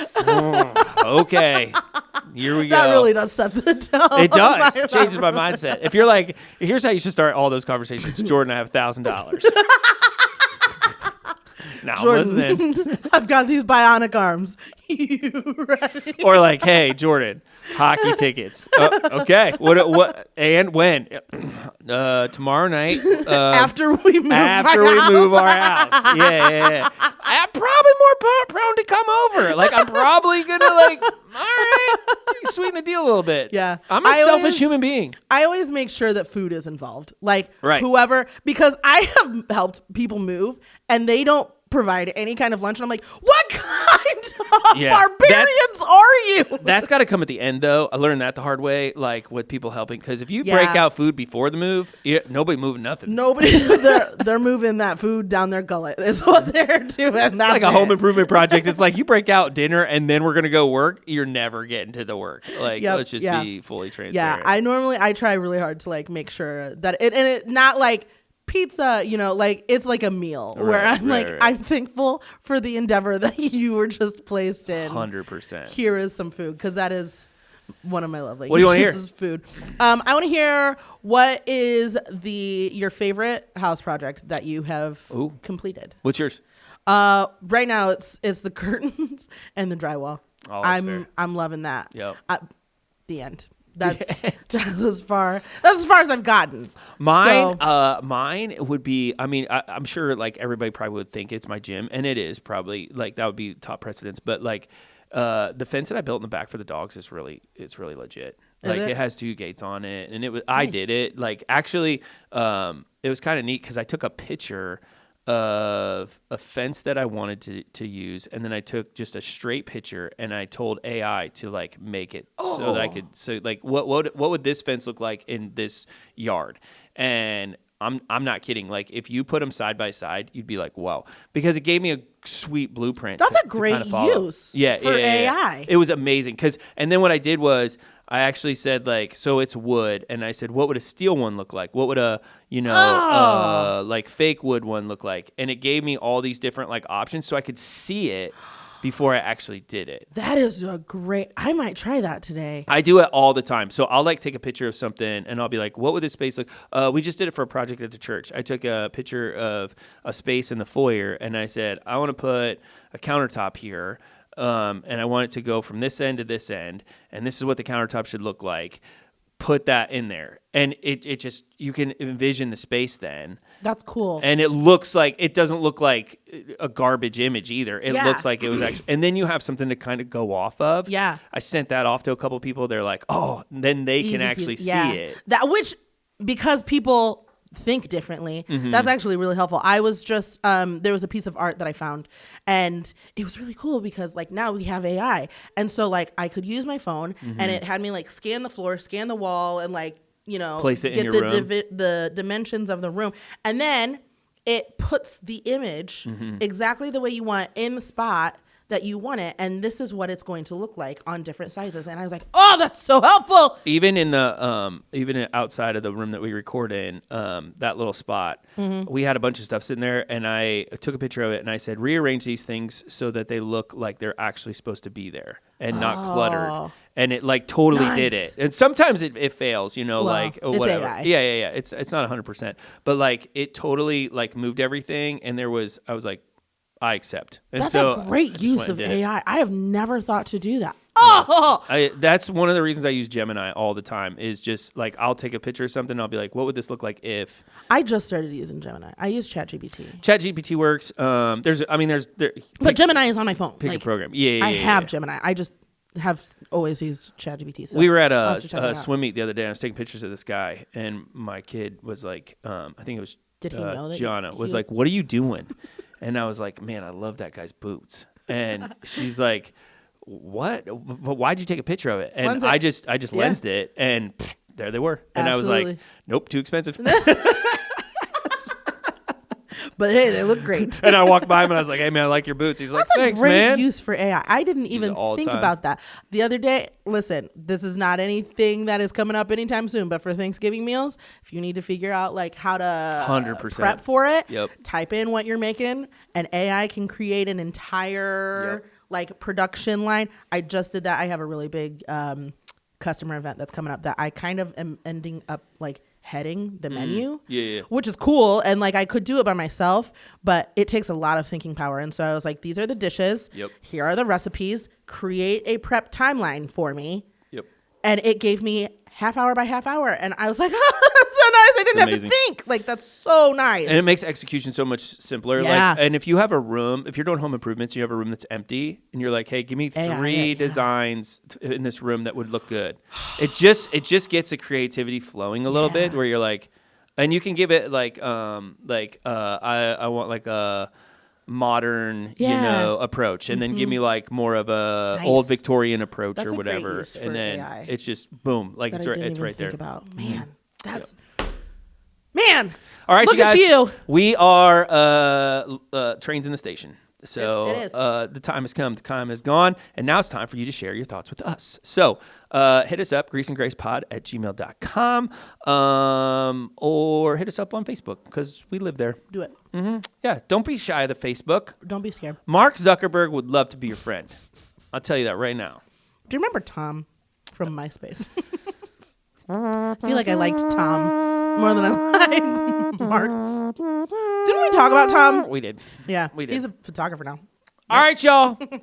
Okay, here we go.
That really does set the tone.
It does. It changes my mindset. If you're like, here's how you should start all those conversations. Jordan, I have $1,000. No,
Jordan, I've got these bionic arms. You ready?
Or like, hey, Jordan, hockey tickets. Okay, what and when? Tomorrow night.
After we move
our house. Yeah. I'm probably more prone to come over. Like I'm probably gonna like, all right, sweeten the deal a little bit.
Yeah,
I'm a selfish human being.
I always make sure that food is involved. Like
whoever,
because I have helped people move and they don't provide any kind of lunch, and I'm like, what kind of barbarians are you?
That's got to come at the end, though. I learned that the hard way, like with people helping, because if you break out food before the move, nobody moving nothing.
They're moving that food down their gullet is what they're doing. It's
like a home improvement project. It's like you break out dinner and then we're gonna go work. You're never getting to the work. Like let's just be fully transparent.
Yeah, I try really hard to like make sure that it not like pizza, like it's like a meal where I'm I'm thankful for the endeavor that you were just placed in.
100%.
Here is some food, because that is one of my love languages.
What do you want to hear?
Food. I want to hear what is your favorite house project that you have completed.
What's yours?
Right now it's the curtains and the drywall.
Oh,
I'm loving that.
Yep.
The end. That's as far as I've gotten.
Mine would be. I mean, I'm sure like everybody probably would think it's my gym, and it is probably like that would be top precedence. But like the fence that I built in the back for the dogs it's really legit. Like it has 2 gates on it, and I did it. Like actually, it was kind of neat because I took a picture of a fence that I wanted to use, and then I took just a straight picture and I told AI to like make it so that I could what would this fence look like in this yard. And I'm not kidding, like if you put them side by side you'd be like, wow, because it gave me a sweet blueprint.
That's a great use for AI.
It was amazing and then what I did was I actually said like, so it's wood, and I said, what would a steel one look like? What would a like fake wood one look like? And it gave me all these different like options so I could see it before I actually did it.
That is I might try that today.
I do it all the time. So I'll like take a picture of something and I'll be like, what would this space look? We just did it for a project at the church. I took a picture of a space in the foyer and I said, I want to put a countertop here. And I want it to go from this end to this end. And this is what the countertop should look like. Put that in there. And it just, you can envision the space then.
That's cool.
And it doesn't look like a garbage image either. It looks like it was actually, and then you have something to kind of go off of.
Yeah.
I sent that off to a couple people. They're like, oh, then they can actually see it.
Because people think differently, that's actually really helpful. I was just, there was a piece of art that I found and it was really cool because like now we have AI. And so like I could use my phone and it had me like scan the floor, scan the wall and like,
place it
get
in your room.
The dimensions of the room. And then it puts the image exactly the way you want in the spot that you want it, and this is what it's going to look like on different sizes. And I was like, oh, that's so helpful.
Even in the even outside of the room that we record in, that little spot, we had a bunch of stuff sitting there, and I took a picture of it, and I said, rearrange these things so that they look like they're actually supposed to be there and not cluttered. And it like totally did it. And sometimes it fails, like
it's
whatever.
AI.
Yeah. It's not 100%, but like it totally like moved everything, and I was like, I accept. And
that's
so
a great use of AI. I have never thought to do that.
That's one of the reasons I use Gemini all the time is just like I'll take a picture of something and I'll be like, what would this look like if?
I just started using Gemini. I use ChatGPT.
ChatGPT works.
But Gemini is on my phone.
Pick a program. Yeah.
I have Gemini. I just have always used ChatGPT. So
we were at a swim meet the other day and I was taking pictures of this guy and my kid was like, I think it was
Did he know that
Gianna was like, what are you doing? And I was like, man, I love that guy's boots. And she's like, what? But why'd you take a picture of it? And I just lensed it, and there they were. And
Absolutely.
I was like, nope, too expensive.
But hey, they look great.
And I walked by him and I was like, hey man, I like your boots. He's like, thanks,
great
man.
Use for AI. I didn't even think about that. The other day, listen, this is not anything that is coming up anytime soon, but for Thanksgiving meals, if you need to figure out like how to
100%
prep for it,
Yep.
type in what you're making and AI can create an entire like production line. I just did that. I have a really big customer event that's coming up that I kind of am ending up like heading the menu, which is cool. And like I could do it by myself, but it takes a lot of thinking power. And so I was like, these are the dishes.
Yep.
Here are the recipes. Create a prep timeline for me.
Yep.
And it gave me half hour by half hour. And I was like, oh, that's so nice. I didn't have to think. Like, that's so nice.
And it makes execution so much simpler.
Yeah.
Like, and if you have a room, if you're doing home improvements, you have a room that's empty and you're like, hey, give me three designs in this room that would look good. It just gets the creativity flowing a little bit where you're like, and you can give it like I want like a modern, approach, and then give me like more of a old Victorian approach or whatever, and then AI. It's just boom, like it's right there.
Man, that's man.
All right,
look
you guys.
At you.
We are trains in the station. So
it is.
The time has come, the time is gone, and now it's time for you to share your thoughts with us. So hit us up, greaseandgracepod@gmail.com, or hit us up on Facebook, because we live there.
Do it.
Mm-hmm. Yeah, don't be shy of the Facebook.
Don't be scared.
Mark Zuckerberg would love to be your friend. I'll tell you that right now.
Do you remember Tom from MySpace? I feel like I liked Tom more than I liked Mark. Didn't we talk about Tom?
We did.
Yeah.
We did.
He's a photographer now.
All right, y'all. We'll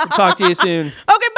talk to you soon.
Okay,